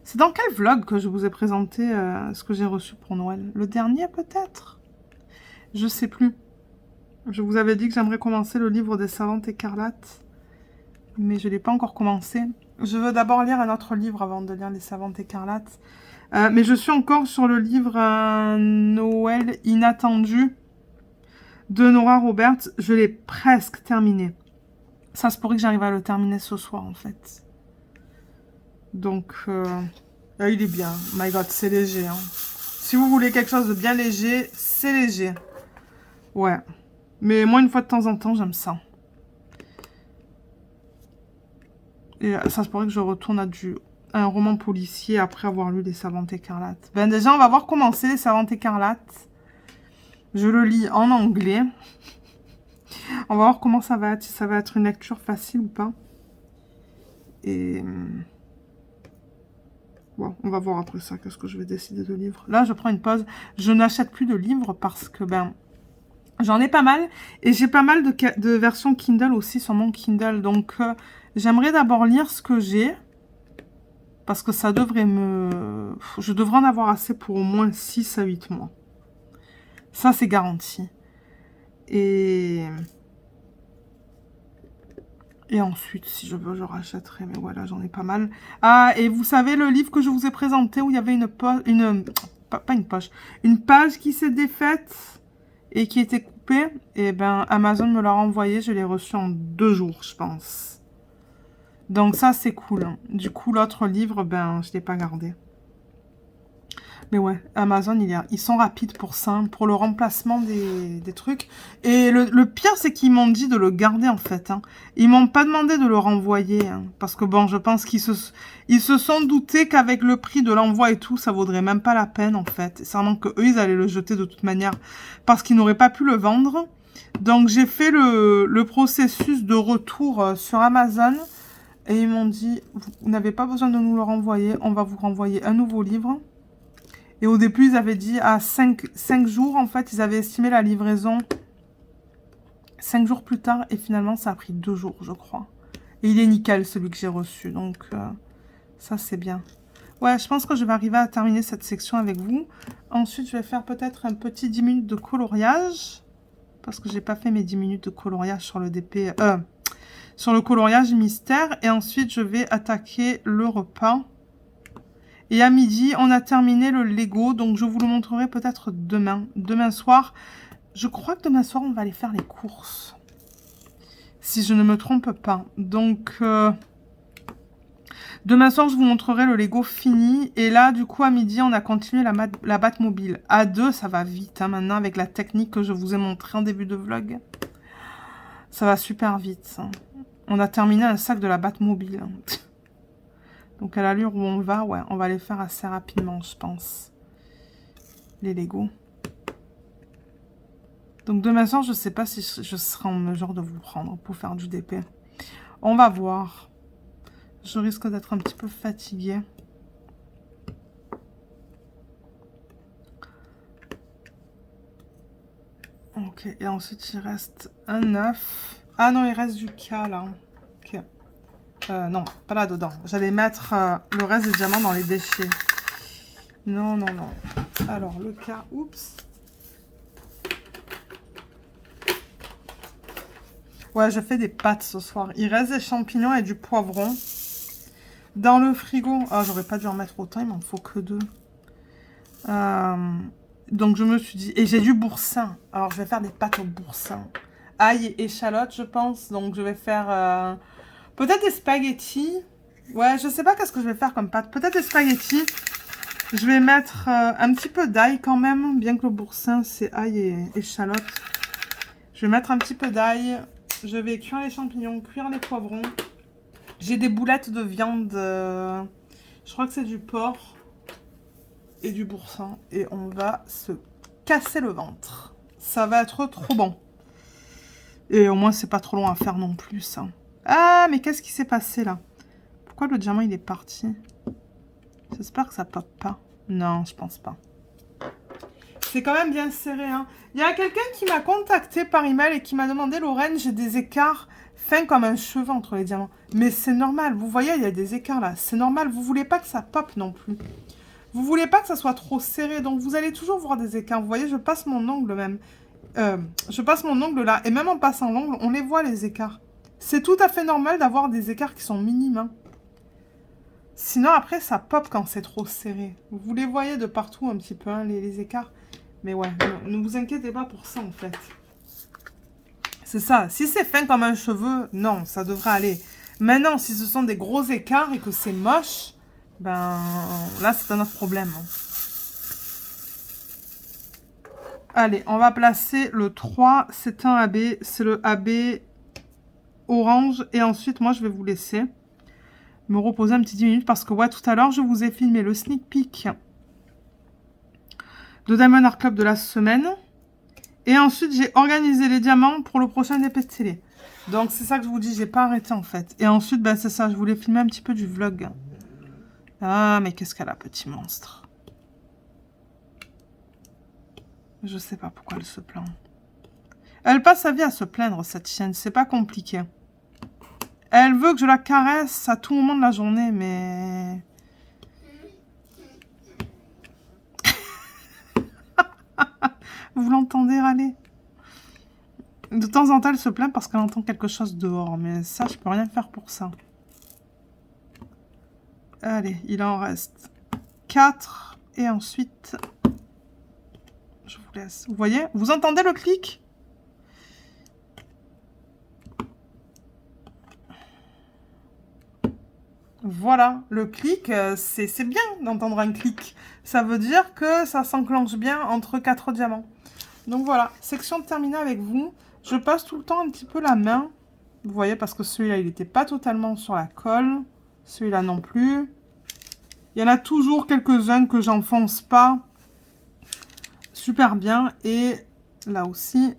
C'est dans quel vlog que je vous ai présenté ce que j'ai reçu pour Noël? Le dernier, peut-être? Je sais plus. Je vous avais dit que j'aimerais commencer le livre des Servantes Écarlates. Mais je ne l'ai pas encore commencé. Je veux d'abord lire un autre livre avant de lire Les Servantes Écarlates. Mais je suis encore sur le livre Noël inattendu de Nora Roberts. Je l'ai presque terminé. Ça se pourrait que j'arrive à le terminer ce soir, en fait. Donc, il est bien. My God, c'est léger. Hein. Si vous voulez quelque chose de bien léger, c'est léger. Ouais. Mais moi, une fois de temps en temps, j'aime ça. Et ça se pourrait que je retourne à un roman policier après avoir lu Les Servantes Écarlates. Ben déjà, on va voir comment c'est Les Servantes Écarlates. Je le lis en anglais. On va voir comment ça va être, si ça va être une lecture facile ou pas. Et... bon, on va voir après ça, qu'est-ce que je vais décider de livre. Là, je prends une pause. Je n'achète plus de livres parce que, ben, j'en ai pas mal. Et j'ai pas mal de versions Kindle aussi sur mon Kindle. Donc, j'aimerais d'abord lire ce que j'ai. Parce que ça devrait me... je devrais en avoir assez pour au moins 6 à 8 mois. Ça, c'est garanti. Et... Et ensuite, si je veux, je rachèterai. Mais voilà, j'en ai pas mal. Ah, et vous savez, le livre que je vous ai présenté où il y avait une poche... Pas une poche. Une page qui s'est défaite et qui était coupée. Et ben, Amazon me l'a renvoyé. Je l'ai reçu en 2 jours, je pense. Donc ça, c'est cool. Du coup, l'autre livre, ben, je l'ai pas gardé. Mais ouais, Amazon, ils sont rapides pour ça, pour le remplacement des trucs. Et le pire, c'est qu'ils m'ont dit de le garder, en fait. Hein. Ils m'ont pas demandé de le renvoyer. Hein, parce que bon, je pense ils se sont doutés qu'avec le prix de l'envoi et tout, ça vaudrait même pas la peine, en fait. C'est vraiment qu'eux, ils allaient le jeter de toute manière. Parce qu'ils n'auraient pas pu le vendre. Donc, j'ai fait le processus de retour sur Amazon. Et ils m'ont dit, vous n'avez pas besoin de nous le renvoyer. On va vous renvoyer un nouveau livre. Et au début, ils avaient dit à 5 jours, en fait, ils avaient estimé la livraison 5 jours plus tard. Et finalement, ça a pris 2 jours, je crois. Et il est nickel, celui que j'ai reçu. Donc, ça, c'est bien. Ouais, je pense que je vais arriver à terminer cette section avec vous. Ensuite, je vais faire peut-être un petit 10 minutes de coloriage. Parce que j'ai pas fait mes 10 minutes de coloriage sur le DP... sur le coloriage mystère. Et ensuite, je vais attaquer le repas. Et à midi, on a terminé le Lego, donc je vous le montrerai peut-être demain. Demain soir, je crois que demain soir, on va aller faire les courses. Si je ne me trompe pas. Donc, demain soir, je vous montrerai le Lego fini. Et là, du coup, à midi, on a continué la Batmobile. À 2, ça va vite, hein, maintenant, avec la technique que je vous ai montrée en début de vlog. Ça va super vite. Hein. On a terminé un sac de la Batmobile. Donc à l'allure où on va, ouais, on va les faire assez rapidement, je pense. Les Lego. Donc demain soir, je sais pas si je serai en mesure de vous prendre pour faire du DP. On va voir. Je risque d'être un petit peu fatiguée. Ok, et ensuite il reste un œuf. Ah non, il reste du K là. Ok. Non, pas là-dedans. J'allais mettre le reste des diamants dans les déchets. Non, non, non. Alors, le K, oups. Ouais, je fais des pâtes ce soir. Il reste des champignons et du poivron. Dans le frigo. Ah, j'aurais pas dû en mettre autant, il m'en faut que 2. Donc, je me suis dit... Et j'ai du boursin. Alors, je vais faire des pâtes au boursin. Ail et échalote, je pense. Donc, je vais faire... peut-être des spaghettis. Ouais, je sais pas qu'est-ce que je vais faire comme pâte. Peut-être des spaghettis. Je vais mettre un petit peu d'ail quand même. Bien que le boursin, c'est ail et échalote. Je vais mettre un petit peu d'ail. Je vais cuire les champignons, cuire les poivrons. J'ai des boulettes de viande. Je crois que c'est du porc. Et du boursin. Et on va se casser le ventre. Ça va être trop bon. Et au moins, c'est pas trop long à faire non plus, ça. Ah, mais qu'est-ce qui s'est passé, là? Pourquoi le diamant, il est parti? J'espère que ça pop pas. Non, je pense pas. C'est quand même bien serré, hein. Il y a quelqu'un qui m'a contacté par email et qui m'a demandé, Lorraine, j'ai des écarts fins comme un cheveu entre les diamants. Mais c'est normal, vous voyez, il y a des écarts là. C'est normal, vous voulez pas que ça pop non plus. Vous voulez pas que ça soit trop serré, donc vous allez toujours voir des écarts. Vous voyez, je passe mon ongle même. Je passe mon ongle là, et même en passant l'ongle, on les voit les écarts. C'est tout à fait normal d'avoir des écarts qui sont minimes. Hein. Sinon, après, ça pop quand c'est trop serré. Vous les voyez de partout un petit peu, hein, les écarts. Mais ouais, ne vous inquiétez pas pour ça, en fait. C'est ça. Si c'est fin comme un cheveu, non, ça devrait aller. Maintenant, si ce sont des gros écarts et que c'est moche, ben là, c'est un autre problème. Allez, on va placer le 3. C'est un AB. C'est le AB orange. Et ensuite, moi, je vais vous laisser me reposer un petit 10 minutes parce que, ouais, tout à l'heure, je vous ai filmé le sneak peek de Diamond Art Club de la semaine. Et ensuite, j'ai organisé les diamants pour le prochain DP de télé. Donc, c'est ça que je vous dis, j'ai pas arrêté, en fait. Et ensuite, ben, c'est ça, je voulais filmer un petit peu du vlog. Ah, mais qu'est-ce qu'elle a, petit monstre. Je sais pas pourquoi elle se plaint. Elle passe sa vie à se plaindre, cette chienne. C'est pas compliqué. Elle veut que je la caresse à tout moment de la journée, mais... Vous l'entendez râler? De temps en temps, elle se plaint parce qu'elle entend quelque chose dehors. Mais ça, je peux rien faire pour ça. Allez, il en reste 4. Et ensuite, je vous laisse. Vous voyez? Vous entendez le clic? Voilà, le clic, c'est bien d'entendre un clic. Ça veut dire que ça s'enclenche bien entre 4 diamants. Donc voilà, section terminée avec vous. Je passe tout le temps un petit peu la main. Vous voyez, parce que celui-là, il n'était pas totalement sur la colle. Celui-là non plus. Il y en a toujours quelques-uns que j'enfonce pas. Super bien. Et là aussi,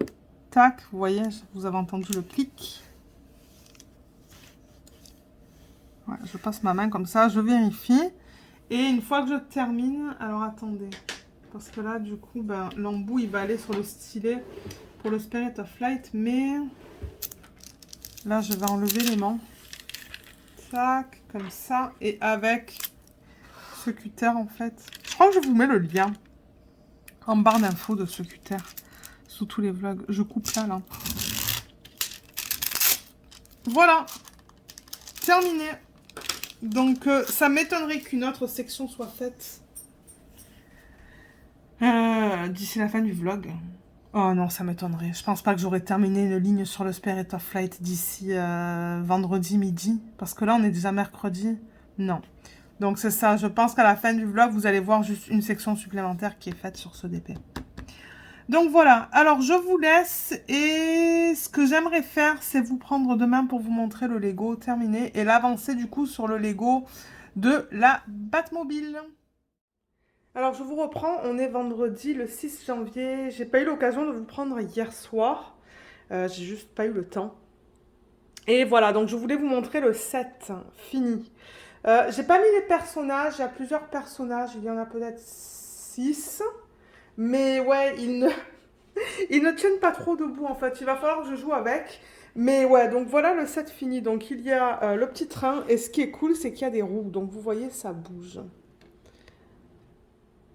tac, vous voyez, vous avez entendu le clic. Ouais, je passe ma main comme ça, je vérifie. Et une fois que je termine, alors attendez. Parce que là, du coup, ben, l'embout, il va aller sur le stylet pour le Spirit of Light. Mais là, je vais enlever l'aimant. Tac, comme ça. Et avec ce cutter, en fait. Je crois que je vous mets le lien en barre d'infos de ce cutter. Sous tous les vlogs. Je coupe là. Voilà. Terminé. Donc, ça m'étonnerait qu'une autre section soit faite d'ici la fin du vlog. Oh non, ça m'étonnerait. Je pense pas que j'aurais terminé une ligne sur le Spirit of Light d'ici vendredi midi. Parce que là, on est déjà mercredi. Non. Donc, c'est ça. Je pense qu'à la fin du vlog, vous allez voir juste une section supplémentaire qui est faite sur ce DP. Donc, voilà. Alors, je vous laisse. Et ce que j'aimerais faire, c'est vous prendre demain pour vous montrer le Lego terminé. Et l'avancer, du coup, sur le Lego de la Batmobile. Alors, je vous reprends. On est vendredi, le 6 janvier. J'ai pas eu l'occasion de vous prendre hier soir. J'ai juste pas eu le temps. Et voilà, donc je voulais vous montrer le set fini. J'ai pas mis les personnages. Il y a plusieurs personnages. Il y en a peut-être 6. Mais ouais, ils ne tiennent pas trop debout en fait. Il va falloir que je joue avec. Mais ouais, donc voilà le set fini. Donc il y a le petit train. Et ce qui est cool, c'est qu'il y a des roues. Donc vous voyez, ça bouge.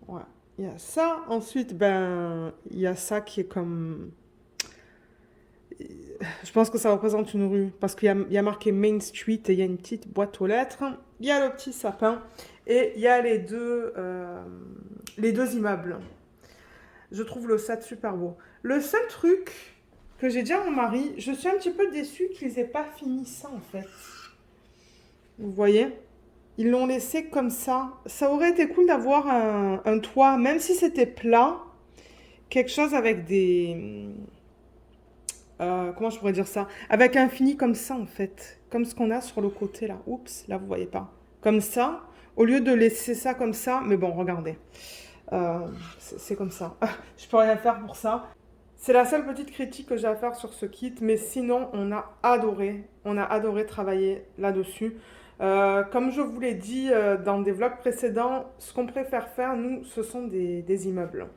Ouais, il y a ça. Ensuite, ben, il y a ça qui est comme... Je pense que ça représente une rue. Parce qu'il y a marqué Main Street et il y a une petite boîte aux lettres. Il y a le petit sapin. Et il y a les deux immeubles. Je trouve le set super beau. Le seul truc que j'ai dit à mon mari, je suis un petit peu déçue qu'ils aient pas fini ça en fait. Vous voyez? Ils l'ont laissé comme ça. Ça aurait été cool d'avoir un toit, même si c'était plat, quelque chose avec des... comment je pourrais dire ça? Avec un fini comme ça en fait. Comme ce qu'on a sur le côté là. Oups, là vous voyez pas. Comme ça, au lieu de laisser ça comme ça. Mais bon, regardez. C'est comme ça. Je peux rien faire pour ça. C'est la seule petite critique que j'ai à faire sur ce kit, mais sinon on a adoré travailler là-dessus. Comme je vous l'ai dit dans des vlogs précédents, ce qu'on préfère faire, nous, ce sont des immeubles.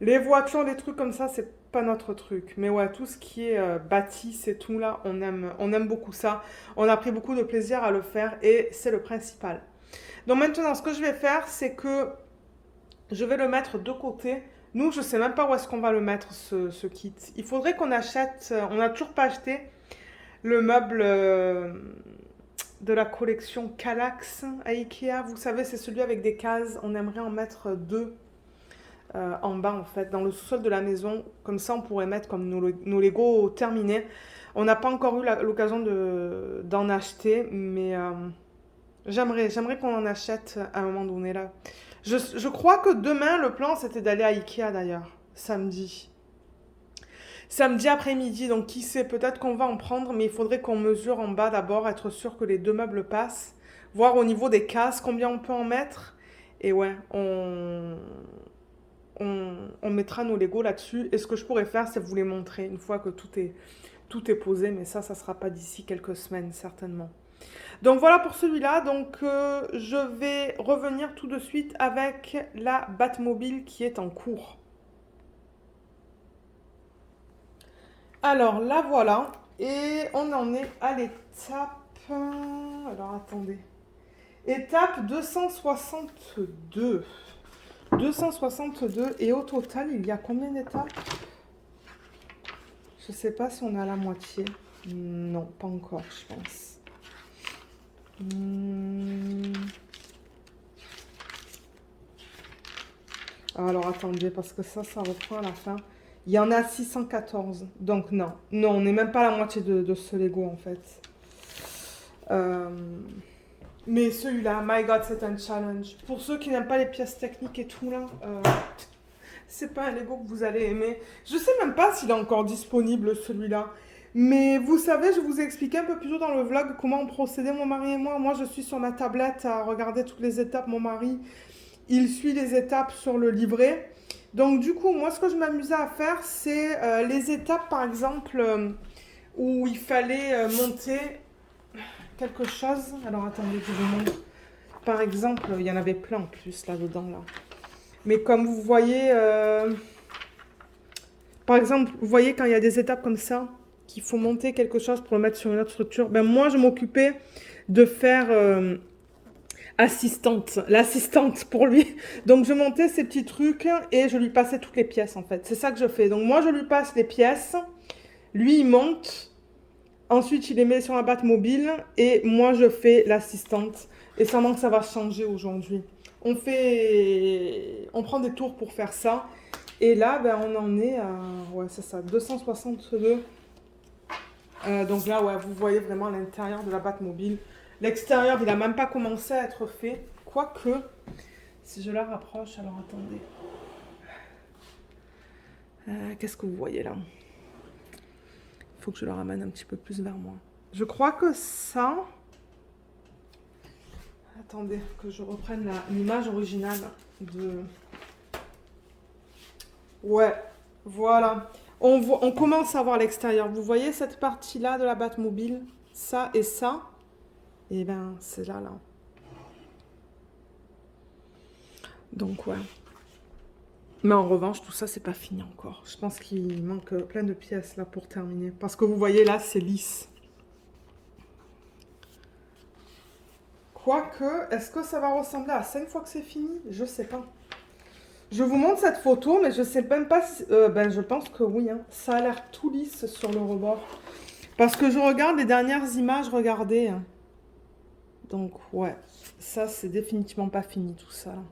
Les voitures, les trucs comme ça, c'est pas notre truc. Mais ouais, tout ce qui est bâti, c'est tout là, on aime beaucoup ça. On a pris beaucoup de plaisir à le faire et c'est le principal. Donc maintenant, ce que je vais faire, c'est que je vais le mettre de côté. Nous, je sais même pas où est-ce qu'on va le mettre, ce kit. Il faudrait qu'on achète... on n'a toujours pas acheté le meuble de la collection Kallax à Ikea. Vous savez, c'est celui avec des cases. On aimerait en mettre 2 en bas, en fait, dans le sous-sol de la maison. Comme ça, on pourrait mettre comme nos Lego terminés. On n'a pas encore eu l'occasion d'en acheter, mais j'aimerais qu'on en achète à un moment donné là. Je crois que demain, le plan, c'était d'aller à Ikea d'ailleurs, samedi. Samedi après-midi, donc qui sait, peut-être qu'on va en prendre, mais il faudrait qu'on mesure en bas d'abord, être sûr que les 2 meubles passent, voir au niveau des cases combien on peut en mettre. Et ouais, on mettra nos Lego là-dessus. Et ce que je pourrais faire, c'est vous les montrer une fois que tout est posé, mais ça sera pas d'ici quelques semaines, certainement. Donc voilà pour celui-là. Donc je vais revenir tout de suite avec la Batmobile qui est en cours. Alors là voilà. Et on en est à l'étape... Alors attendez. Étape 262. 262. Et au total, il y a combien d'étapes? Je sais pas si on a la moitié. Non, pas encore, je pense. Alors attendez, parce que ça reprend à la fin. Il y en a 614. Donc non. Non, on n'est même pas à la moitié de ce Lego en fait. Mais celui-là, my god, c'est un challenge. Pour ceux qui n'aiment pas les pièces techniques et tout là, c'est pas un Lego que vous allez aimer. Je sais même pas s'il est encore disponible celui-là. Mais vous savez, je vous ai expliqué un peu plus tôt dans le vlog comment on procédait mon mari et moi. Moi, je suis sur ma tablette à regarder toutes les étapes. Mon mari, il suit les étapes sur le livret. Donc du coup, moi, ce que je m'amusais à faire, c'est les étapes, par exemple, où il fallait monter quelque chose. Alors attendez, je vous montre. Par exemple, il y en avait plein en plus là-dedans, là. Mais comme vous voyez, par exemple, vous voyez quand il y a des étapes comme ça, qu'il faut monter quelque chose pour le mettre sur une autre structure, ben moi, je m'occupais de faire l'assistante pour lui. Donc, je montais ces petits trucs et je lui passais toutes les pièces, en fait. C'est ça que je fais. Donc, moi, je lui passe les pièces, lui, il monte, ensuite, il les met sur la Batmobile et moi, je fais l'assistante. Et sûrement que ça va changer aujourd'hui. On prend des tours pour faire ça. Et là, ben, on en est à, ouais, c'est ça, 262. Donc là, ouais, vous voyez vraiment l'intérieur de la Batmobile. L'extérieur, il n'a même pas commencé à être fait. Quoique, si je la rapproche, alors attendez. Qu'est-ce que vous voyez là? Il faut que je le ramène un petit peu plus vers moi. Je crois que ça... Attendez, que je reprenne l'image originale de... Ouais, voilà. On commence à voir l'extérieur. Vous voyez cette partie-là de la Batmobile? Ça et ça. Et ben, c'est là. Donc, ouais. Mais en revanche, tout ça, c'est pas fini encore. Je pense qu'il manque plein de pièces là pour terminer. Parce que vous voyez là, c'est lisse. Quoique, est-ce que ça va ressembler à ça une fois que c'est fini? Je sais pas. Je vous montre cette photo, mais je sais même pas si... ben, je pense que oui. Hein. Ça a l'air tout lisse sur le rebord. Parce que je regarde les dernières images, regardez. Hein. Donc, ouais. Ça, c'est définitivement pas fini, tout ça. Là.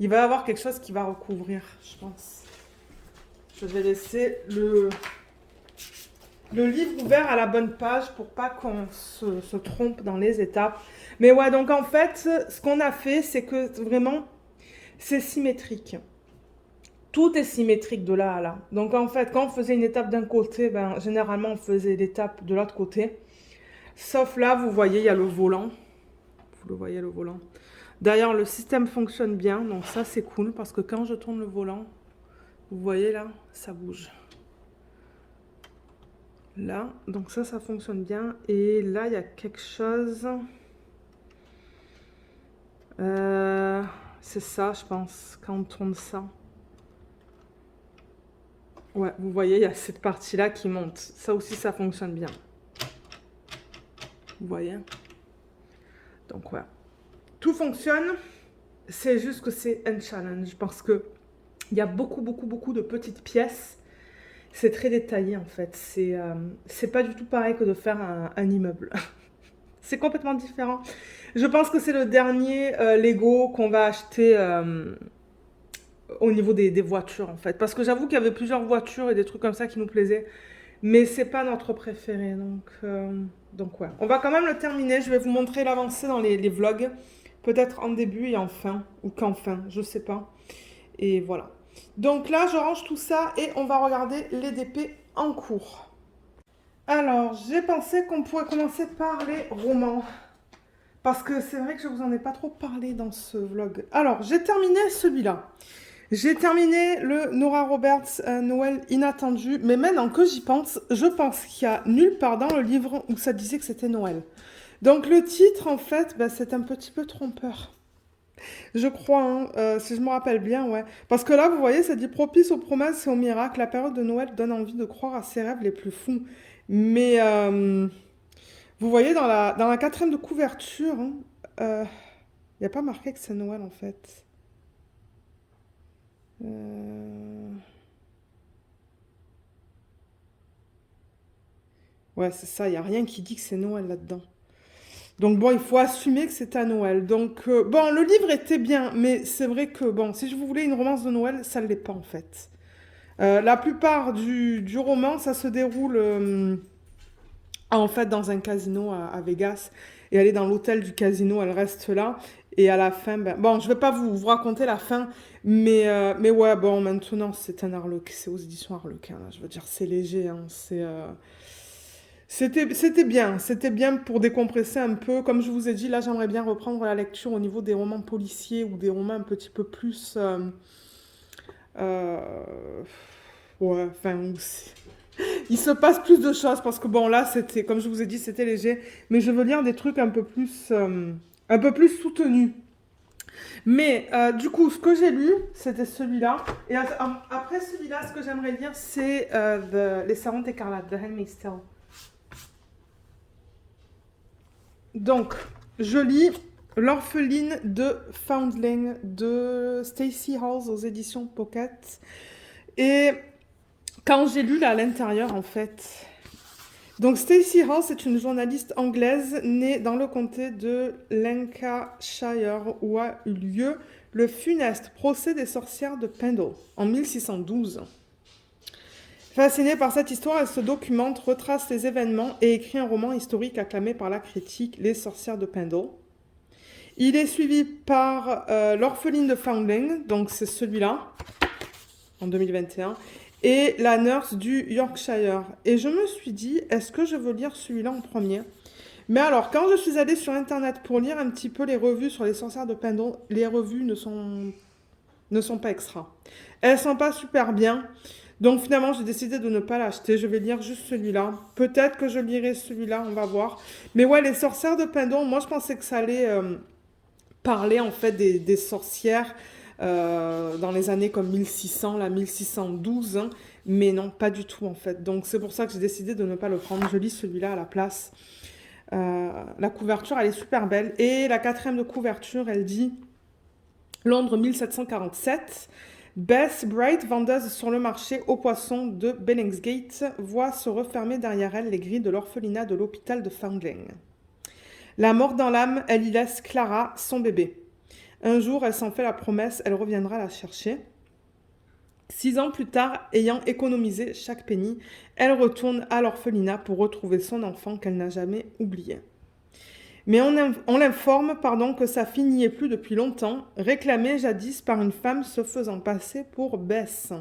Il va y avoir quelque chose qui va recouvrir, je pense. Je vais laisser le livre ouvert à la bonne page pour pas qu'on se trompe dans les étapes. Mais ouais, donc en fait, ce qu'on a fait, c'est que vraiment, c'est symétrique. Tout est symétrique de là à là. Donc en fait, quand on faisait une étape d'un côté, ben, généralement on faisait l'étape de l'autre côté. Sauf là, vous voyez, il y a le volant. Vous le voyez, le volant. D'ailleurs, le système fonctionne bien, donc ça c'est cool parce que quand je tourne le volant, vous voyez là, ça bouge. Là, donc ça fonctionne bien. Et là, il y a quelque chose. C'est ça, je pense, quand on tourne ça. Ouais, vous voyez, il y a cette partie-là qui monte. Ça aussi, ça fonctionne bien. Vous voyez? Donc, ouais. Tout fonctionne. C'est juste que c'est un challenge parce que il y a beaucoup de petites pièces. C'est très détaillé, en fait. C'est pas du tout pareil que de faire un immeuble. C'est complètement différent. Je pense que c'est le dernier Lego qu'on va acheter au niveau des voitures, en fait. Parce que j'avoue qu'il y avait plusieurs voitures et des trucs comme ça qui nous plaisaient. Mais c'est pas notre préféré. Donc ouais. On va quand même le terminer. Je vais vous montrer l'avancée dans les vlogs. Peut-être en début et en fin. Ou qu'en fin. Je sais pas. Et voilà. Donc là, je range tout ça et on va regarder les DP en cours. Alors, j'ai pensé qu'on pourrait commencer par les romans. Parce que c'est vrai que je vous en ai pas trop parlé dans ce vlog. Alors, j'ai terminé celui-là. J'ai terminé le Nora Roberts Noël inattendu. Mais maintenant que j'y pense, je pense qu'il y a nulle part dans le livre où ça disait que c'était Noël. Donc le titre, en fait, bah, c'est un petit peu trompeur. Je crois, hein, si je me rappelle bien, ouais. Parce que là, vous voyez, ça dit propice aux promesses et aux miracles. La période de Noël donne envie de croire à ses rêves les plus fous. Mais vous voyez, dans la quatrième de couverture, il n'y a pas marqué que c'est Noël, en fait. Euh, Ouais, c'est ça, il n'y a rien qui dit que c'est Noël là-dedans. Donc bon, il faut assumer que c'est à Noël. Donc bon, le livre était bien, mais c'est vrai que bon, si je vous voulais une romance de Noël, ça ne l'est pas en fait. La plupart du roman, ça se déroule en fait dans un casino à Vegas. Et elle est dans l'hôtel du casino, elle reste là. Et à la fin, ben, bon, je vais pas vous raconter la fin, mais ouais, bon, maintenant c'est un Harlequin, c'est aux éditions Harlequin, là, je veux dire, c'est léger, hein, c'était bien pour décompresser un peu. Comme je vous ai dit, là, j'aimerais bien reprendre la lecture au niveau des romans policiers ou des romans un petit peu plus. Euh, ouais, enfin, il se passe plus de choses parce que bon, là, c'était, comme je vous ai dit, c'était léger. Mais je veux lire des trucs un peu plus soutenus. Mais du coup, ce que j'ai lu, c'était celui-là. Et après celui-là, ce que j'aimerais lire, c'est Les Savantes écarlates de Handmaid's Tale. Donc, je lis L'orpheline de Foundling de Stacey Halls aux éditions Pocket. Et quand j'ai lu là à l'intérieur, en fait. Donc, Stacey Halls est une journaliste anglaise née dans le comté de Lancashire où a eu lieu le funeste procès des sorcières de Pendle en 1612. Fascinée par cette histoire, elle se documente, retrace les événements et écrit un roman historique acclamé par la critique, Les sorcières de Pendle. Il est suivi par L'orpheline de Foundling, donc c'est celui-là, en 2021, et La nurse du Yorkshire. Et je me suis dit, est-ce que je veux lire celui-là en premier? Mais alors, quand je suis allée sur Internet pour lire un petit peu les revues sur les sorcières de Pendle, les revues ne sont pas extra. Elles sont pas super bien. Donc finalement, j'ai décidé de ne pas l'acheter. Je vais lire juste celui-là. Peut-être que je lirai celui-là, on va voir. Mais ouais, les sorcières de Pendle, moi je pensais que ça allait parler en fait des sorcières dans les années comme 1600, là, 1612. Hein. Mais non, pas du tout en fait. Donc c'est pour ça que j'ai décidé de ne pas le prendre. Je lis celui-là à la place. La couverture, elle est super belle. Et la quatrième de couverture, elle dit Londres 1747. Bess Bright, vendeuse sur le marché aux poissons de Billingsgate, voit se refermer derrière elle les grilles de l'orphelinat de l'hôpital de Foundling. La mort dans l'âme, elle y laisse Clara, son bébé. Un jour, elle s'en fait la promesse, elle reviendra la chercher. 6 ans plus tard, ayant économisé chaque penny, elle retourne à l'orphelinat pour retrouver son enfant qu'elle n'a jamais oublié. Mais on l'informe que sa fille n'y est plus depuis longtemps, réclamée jadis par une femme se faisant passer pour Bess.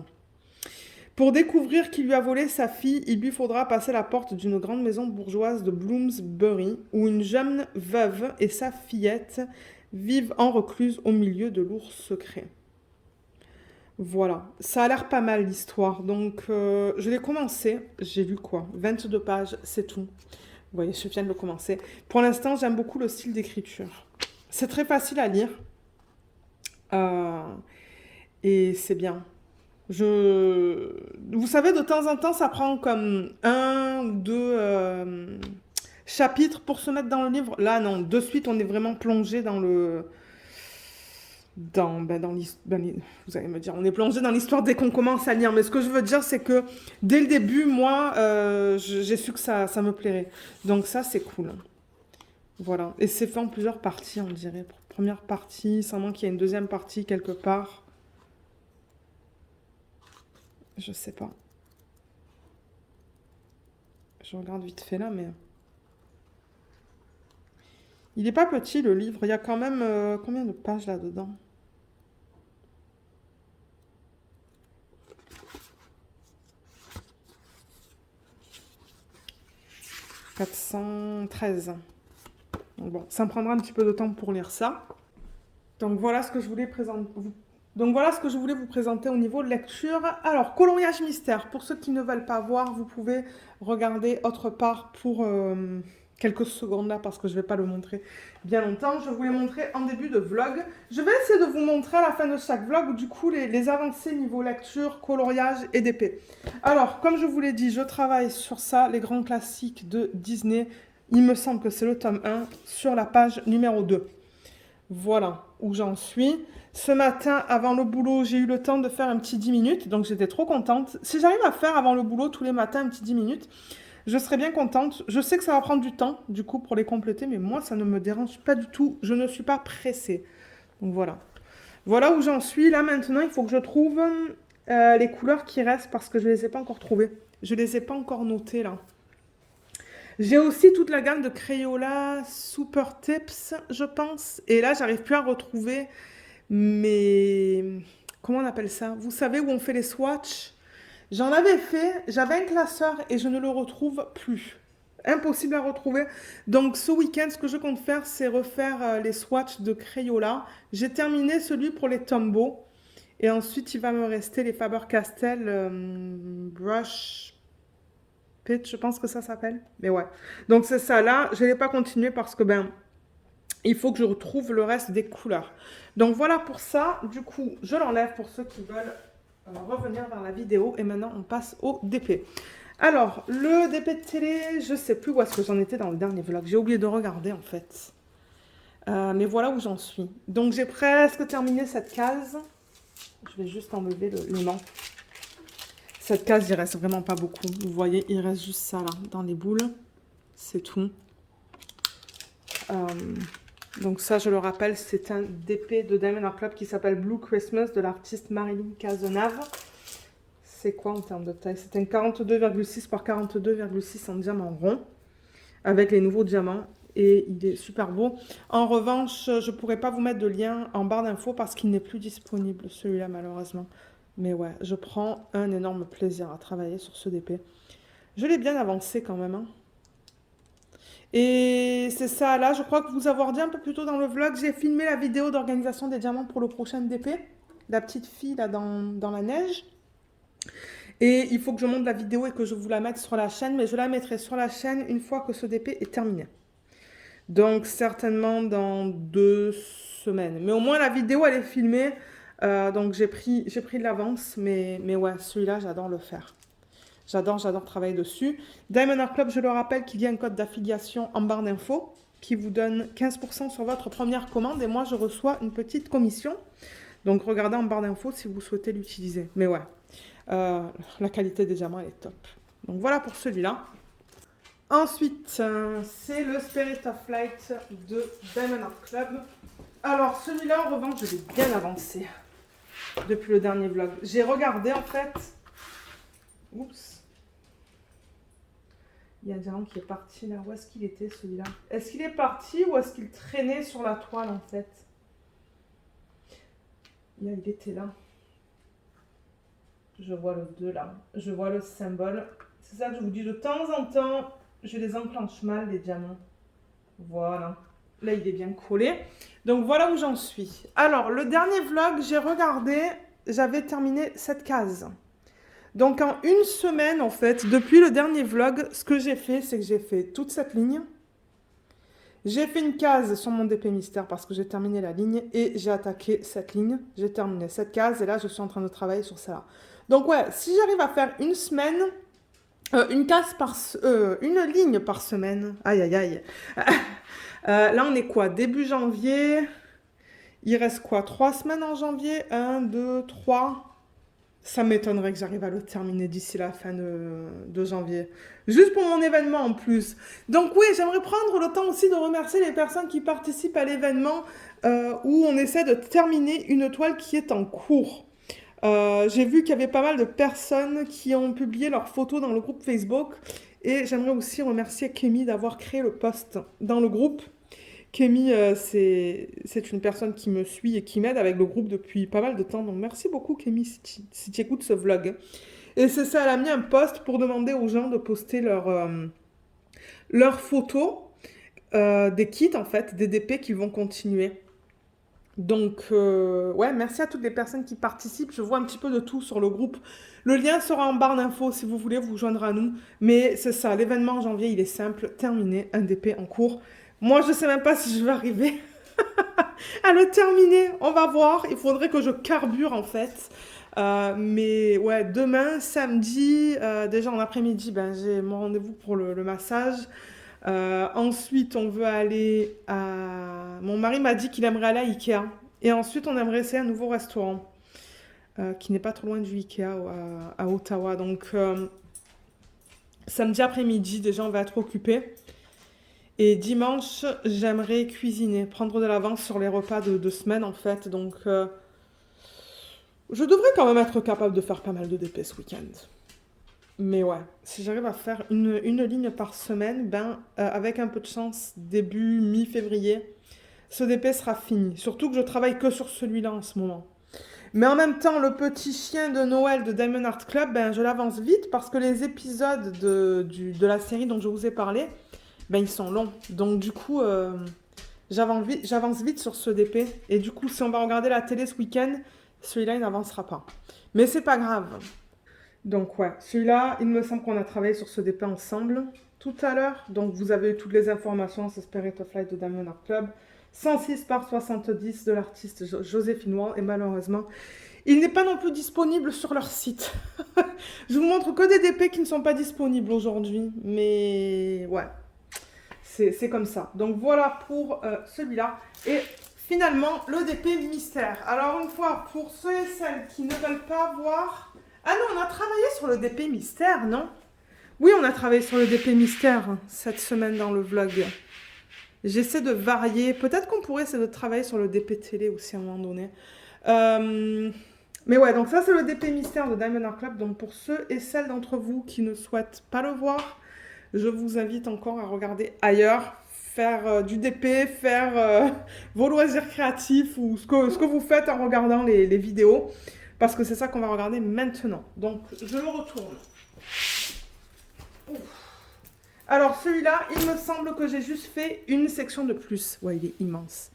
Pour découvrir qui lui a volé sa fille, il lui faudra passer la porte d'une grande maison bourgeoise de Bloomsbury, où une jeune veuve et sa fillette vivent en recluse au milieu de lourds secrets. Voilà, ça a l'air pas mal l'histoire, donc je l'ai commencé, j'ai lu quoi 22 pages, c'est tout. Vous voyez, je viens de le commencer. Pour l'instant, j'aime beaucoup le style d'écriture. C'est très facile à lire. euh, et c'est bien. Vous savez, de temps en temps, ça prend comme un ou deux chapitres pour se mettre dans le livre. Là, non, de suite, on est vraiment plongé dans le... dans vous allez me dire, on est plongé dans l'histoire dès qu'on commence à lire. Mais ce que je veux dire, c'est que dès le début, moi, j'ai su que ça me plairait. Donc ça, c'est cool. Voilà. Et c'est fait en plusieurs parties, on dirait. Première partie, sans moins qu'il y ait une deuxième partie quelque part. Je sais pas. Je regarde vite fait là, mais... Il est pas petit, le livre. Il y a quand même... combien de pages là-dedans? 413. Donc bon, ça me prendra un petit peu de temps pour lire ça. Donc voilà ce que je voulais présenter. Donc voilà ce que je voulais vous présenter au niveau de lecture. Alors, coloriage mystère. Pour ceux qui ne veulent pas voir, vous pouvez regarder autre part pour quelques secondes là parce que je ne vais pas le montrer bien longtemps. Je vous l'ai montré en début de vlog. Je vais essayer de vous montrer à la fin de chaque vlog du coup les avancées niveau lecture, coloriage et d'épée. Alors, comme je vous l'ai dit, je travaille sur ça, les grands classiques de Disney. Il me semble que c'est le tome 1 sur la page numéro 2. Voilà où j'en suis. Ce matin, avant le boulot, j'ai eu le temps de faire un petit 10 minutes, donc j'étais trop contente. Si j'arrive à faire avant le boulot tous les matins un petit 10 minutes, Je serais bien contente. Je sais que ça va prendre du temps, du coup, pour les compléter, mais moi, ça ne me dérange pas du tout. Je ne suis pas pressée. Donc voilà. Voilà où j'en suis. Là, maintenant, il faut que je trouve les couleurs qui restent parce que je ne les ai pas encore trouvées. Je ne les ai pas encore notées, là. J'ai aussi toute la gamme de Crayola Super Tips, je pense. Et là, j'arrive plus à retrouver mes... Comment on appelle ça? Vous savez où on fait les swatchs? J'en avais fait, j'avais un classeur et je ne le retrouve plus. Impossible à retrouver. Donc ce week-end, ce que je compte faire, c'est refaire les swatchs de Crayola. J'ai terminé celui pour les Tombow. Et ensuite, il va me rester les Faber-Castell Brush Pitch, je pense que ça s'appelle. Mais ouais. Donc c'est ça. Là, je ne vais pas continuer parce que ben, il faut que je retrouve le reste des couleurs. Donc voilà pour ça. Du coup, je l'enlève pour ceux qui veulent revenir vers la vidéo. Et maintenant, on passe au DP. Alors, le DP de télé, je sais plus où est-ce que j'en étais dans le dernier vlog. J'ai oublié de regarder en fait. Mais voilà où j'en suis. Donc j'ai presque terminé cette case. Je vais juste enlever le nom. Cette case, il reste vraiment pas beaucoup. Vous voyez, il reste juste ça là, dans les boules. C'est tout. Donc ça, je le rappelle, c'est un DP de Diamond Art Club qui s'appelle Blue Christmas de l'artiste Marilyn Cazenave. C'est quoi en termes de taille? C'est un 42,6 par 42,6 en diamant rond avec les nouveaux diamants et il est super beau. En revanche, je ne pourrais pas vous mettre de lien en barre d'infos parce qu'il n'est plus disponible celui-là malheureusement. Mais ouais, je prends un énorme plaisir à travailler sur ce DP. Je l'ai bien avancé quand même, hein. Et c'est ça, là, je crois que vous avoir dit un peu plus tôt dans le vlog, j'ai filmé la vidéo d'organisation des diamants pour le prochain DP. La petite fille, là, dans la neige. Et il faut que je monte la vidéo et que je vous la mette sur la chaîne, mais je la mettrai sur la chaîne une fois que ce DP est terminé. Donc, certainement dans 2 semaines. Mais au moins, la vidéo, elle est filmée. Donc, j'ai pris de l'avance, mais ouais, celui-là, j'adore le faire. J'adore travailler dessus. Diamond Art Club, je le rappelle qu'il y a un code d'affiliation en barre d'infos qui vous donne 15% sur votre première commande et moi, je reçois une petite commission. Donc, regardez en barre d'infos si vous souhaitez l'utiliser. Mais ouais, la qualité des diamants, elle est top. Donc, voilà pour celui-là. Ensuite, c'est le Spirit of Light de Diamond Art Club. Alors, celui-là, en revanche, je l'ai bien avancé depuis le dernier vlog. J'ai regardé, en fait... Oups. Il y a un diamant qui est parti là. Où est-ce qu'il était celui-là? Est-ce qu'il est parti ou est-ce qu'il traînait sur la toile en fait? Il était là. Je vois le 2 là. Je vois le symbole. C'est ça que je vous dis de temps en temps. Je les enclenche mal les diamants. Voilà. Là il est bien collé. Donc voilà où j'en suis. Alors le dernier vlog j'ai regardé. J'avais terminé cette case. Donc en une semaine, en fait, depuis le dernier vlog, ce que j'ai fait, c'est que j'ai fait toute cette ligne. J'ai fait une case sur mon DP mystère parce que j'ai terminé la ligne et j'ai attaqué cette ligne. J'ai terminé cette case et là, je suis en train de travailler sur ça. Donc ouais, si j'arrive à faire une semaine, une ligne par semaine, aïe aïe aïe. Là, on est quoi? Début janvier. Il reste quoi? 3 semaines en janvier? 1, 2, 3... Ça m'étonnerait que j'arrive à le terminer d'ici la fin de janvier. Juste pour mon événement en plus. Donc oui, j'aimerais prendre le temps aussi de remercier les personnes qui participent à l'événement où on essaie de terminer une toile qui est en cours. J'ai vu qu'il y avait pas mal de personnes qui ont publié leurs photos dans le groupe Facebook. Et j'aimerais aussi remercier Kémy d'avoir créé le post dans le groupe. Kémy, c'est une personne qui me suit et qui m'aide avec le groupe depuis pas mal de temps. Donc merci beaucoup Kémy si tu écoutes ce vlog. Et c'est ça, elle a mis un post pour demander aux gens de poster leurs photos des kits en fait, des DP qui vont continuer. Donc ouais, merci à toutes les personnes qui participent. Je vois un petit peu de tout sur le groupe. Le lien sera en barre d'infos si vous voulez vous joindre à nous. Mais c'est ça, l'événement en janvier, il est simple. Terminé, un DP en cours. Moi, je ne sais même pas si je vais arriver à le terminer. On va voir. Il faudrait que je carbure, en fait. Mais ouais, demain, samedi, déjà en après-midi, ben, j'ai mon rendez-vous pour le massage. Ensuite, on veut aller à... Mon mari m'a dit qu'il aimerait aller à Ikea. Et ensuite, on aimerait essayer un nouveau restaurant qui n'est pas trop loin du Ikea à Ottawa. Donc... Samedi après-midi, déjà, on va être occupé. Et dimanche, j'aimerais cuisiner, prendre de l'avance sur les repas de semaine, en fait. Donc, je devrais quand même être capable de faire pas mal de DP ce week-end. Mais ouais, si j'arrive à faire une ligne par semaine, ben, avec un peu de chance, début, mi-février, ce DP sera fini. Surtout que je travaille que sur celui-là en ce moment. Mais en même temps, le petit chien de Noël de Diamond Art Club, ben, je l'avance vite parce que les épisodes de la série dont je vous ai parlé, ben, ils sont longs. Donc du coup, j'avance vite sur ce DP. Et du coup, si on va regarder la télé ce week-end, celui-là, il n'avancera pas. Mais c'est pas grave. Donc ouais, celui-là, il me semble qu'on a travaillé sur ce DP ensemble tout à l'heure. Donc vous avez toutes les informations sur Spirit of Light de Diamond Art Club. 106 par 70 de l'artiste Joséphine Wall. Et malheureusement, il n'est pas non plus disponible sur leur site. Je vous montre que des DP qui ne sont pas disponibles aujourd'hui. Mais ouais, c'est comme ça. Donc voilà pour celui-là. Et finalement, le DP mystère. Alors une fois, pour ceux et celles qui ne veulent pas voir... Ah non, on a travaillé sur le DP mystère, non? Oui, on a travaillé sur le DP mystère cette semaine dans le vlog. J'essaie de varier. Peut-être qu'on pourrait essayer de travailler sur le DP télé aussi à un moment donné. Mais ouais, donc ça c'est le DP mystère de Diamond Art Club. Donc pour ceux et celles d'entre vous qui ne souhaitent pas le voir, je vous invite encore à regarder ailleurs, faire du DP, faire vos loisirs créatifs ou ce que vous faites en regardant les vidéos. Parce que c'est ça qu'on va regarder maintenant. Donc je le retourne. Ouf. Alors celui-là, il me semble que j'ai juste fait une section de plus. Ouais, il est immense.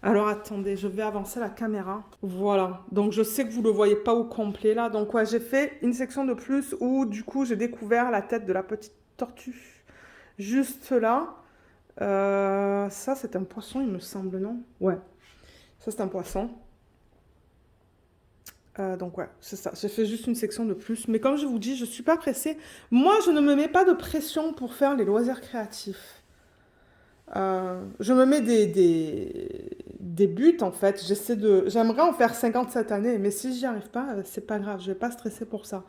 Alors attendez, je vais avancer la caméra. Voilà, donc je sais que vous ne le voyez pas au complet là. Donc ouais, j'ai fait une section de plus où du coup j'ai découvert la tête de la petite tortue. Juste là. Ça c'est un poisson il me semble, non? Ouais, ça c'est un poisson. Donc ouais, c'est ça. J'ai fait juste une section de plus. Mais comme je vous dis, je ne suis pas pressée. Moi, je ne me mets pas de pression pour faire les loisirs créatifs. Je me mets des buts en fait. J'aimerais en faire 50 cette année, mais si j'y arrive pas, c'est pas grave. Je vais pas stresser pour ça.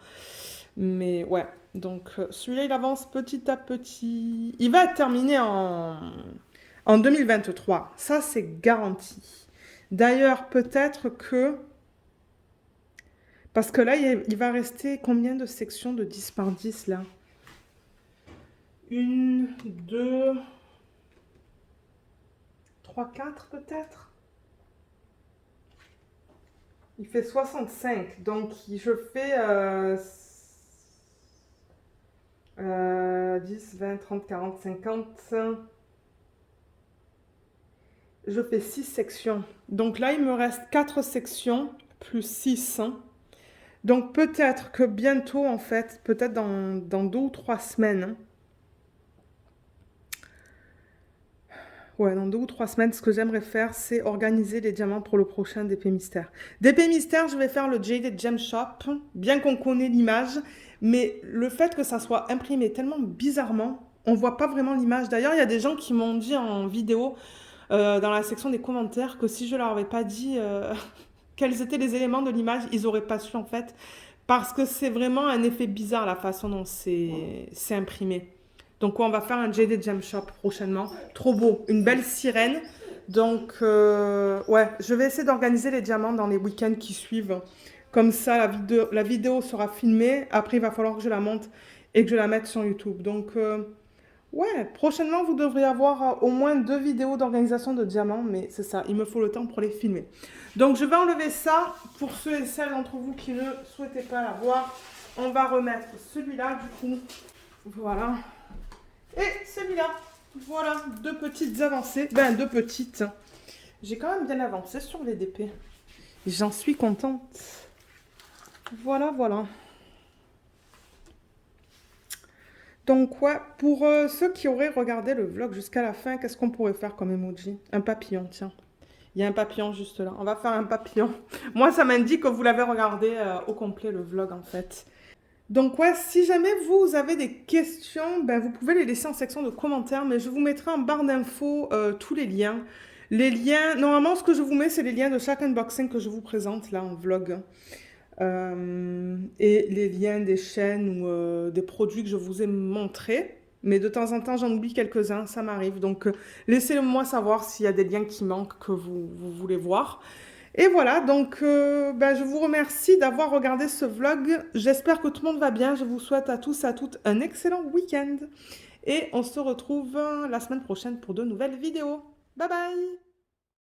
Mais ouais, donc celui-là il avance petit à petit. Il va être terminé en 2023. Ça c'est garanti. D'ailleurs, peut-être que parce que là il va rester combien de sections de 10 par 10 là? 1, 2, 3, 4 peut-être. Il fait 65. Donc je fais 10, 20, 30, 40, 50. Je fais 6 sections. Donc là, il me reste 4 sections plus 6. Donc peut-être que bientôt, en fait, peut-être dans 2 ou 3 semaines, ouais, dans 2 ou 3 semaines, ce que j'aimerais faire, c'est organiser les diamants pour le prochain DP Mystère. DP Mystère, je vais faire le Jaded Gem Shop, bien qu'on connaît l'image, mais le fait que ça soit imprimé tellement bizarrement, on voit pas vraiment l'image. D'ailleurs, il y a des gens qui m'ont dit en vidéo, dans la section des commentaires, que si je leur avais pas dit quels étaient les éléments de l'image, ils auraient pas su en fait, parce que c'est vraiment un effet bizarre la façon dont c'est imprimé. Donc on va faire un Jaded Gem Shop prochainement. Trop beau, une belle sirène. Donc ouais, je vais essayer d'organiser les diamants dans les week-ends qui suivent. Comme ça, la vidéo sera filmée. Après, il va falloir que je la monte et que je la mette sur YouTube. Donc ouais, prochainement, vous devriez avoir au moins 2 vidéos d'organisation de diamants. Mais c'est ça, il me faut le temps pour les filmer. Donc je vais enlever ça. Pour ceux et celles d'entre vous qui ne souhaitaient pas la voir, on va remettre celui-là du coup. Voilà. Et celui-là, voilà, 2 petites avancées. Ben, 2 petites. J'ai quand même bien avancé sur les DP. J'en suis contente. Voilà, voilà. Donc, ouais, pour ceux qui auraient regardé le vlog jusqu'à la fin, qu'est-ce qu'on pourrait faire comme emoji? Un papillon, tiens. Il y a un papillon juste là. On va faire un papillon. Moi, ça m'indique que vous l'avez regardé au complet, le vlog, en fait. Donc ouais, si jamais vous avez des questions, ben, vous pouvez les laisser en section de commentaires, mais je vous mettrai en barre d'infos tous les liens. Les liens, normalement ce que je vous mets, c'est les liens de chaque unboxing que je vous présente là en vlog. et les liens des chaînes ou des produits que je vous ai montrés. Mais de temps en temps, j'en oublie quelques-uns, ça m'arrive. Donc, laissez-moi savoir s'il y a des liens qui manquent que vous voulez voir. Et voilà, donc ben, je vous remercie d'avoir regardé ce vlog. J'espère que tout le monde va bien. Je vous souhaite à tous et à toutes un excellent week-end. Et on se retrouve la semaine prochaine pour de nouvelles vidéos. Bye bye!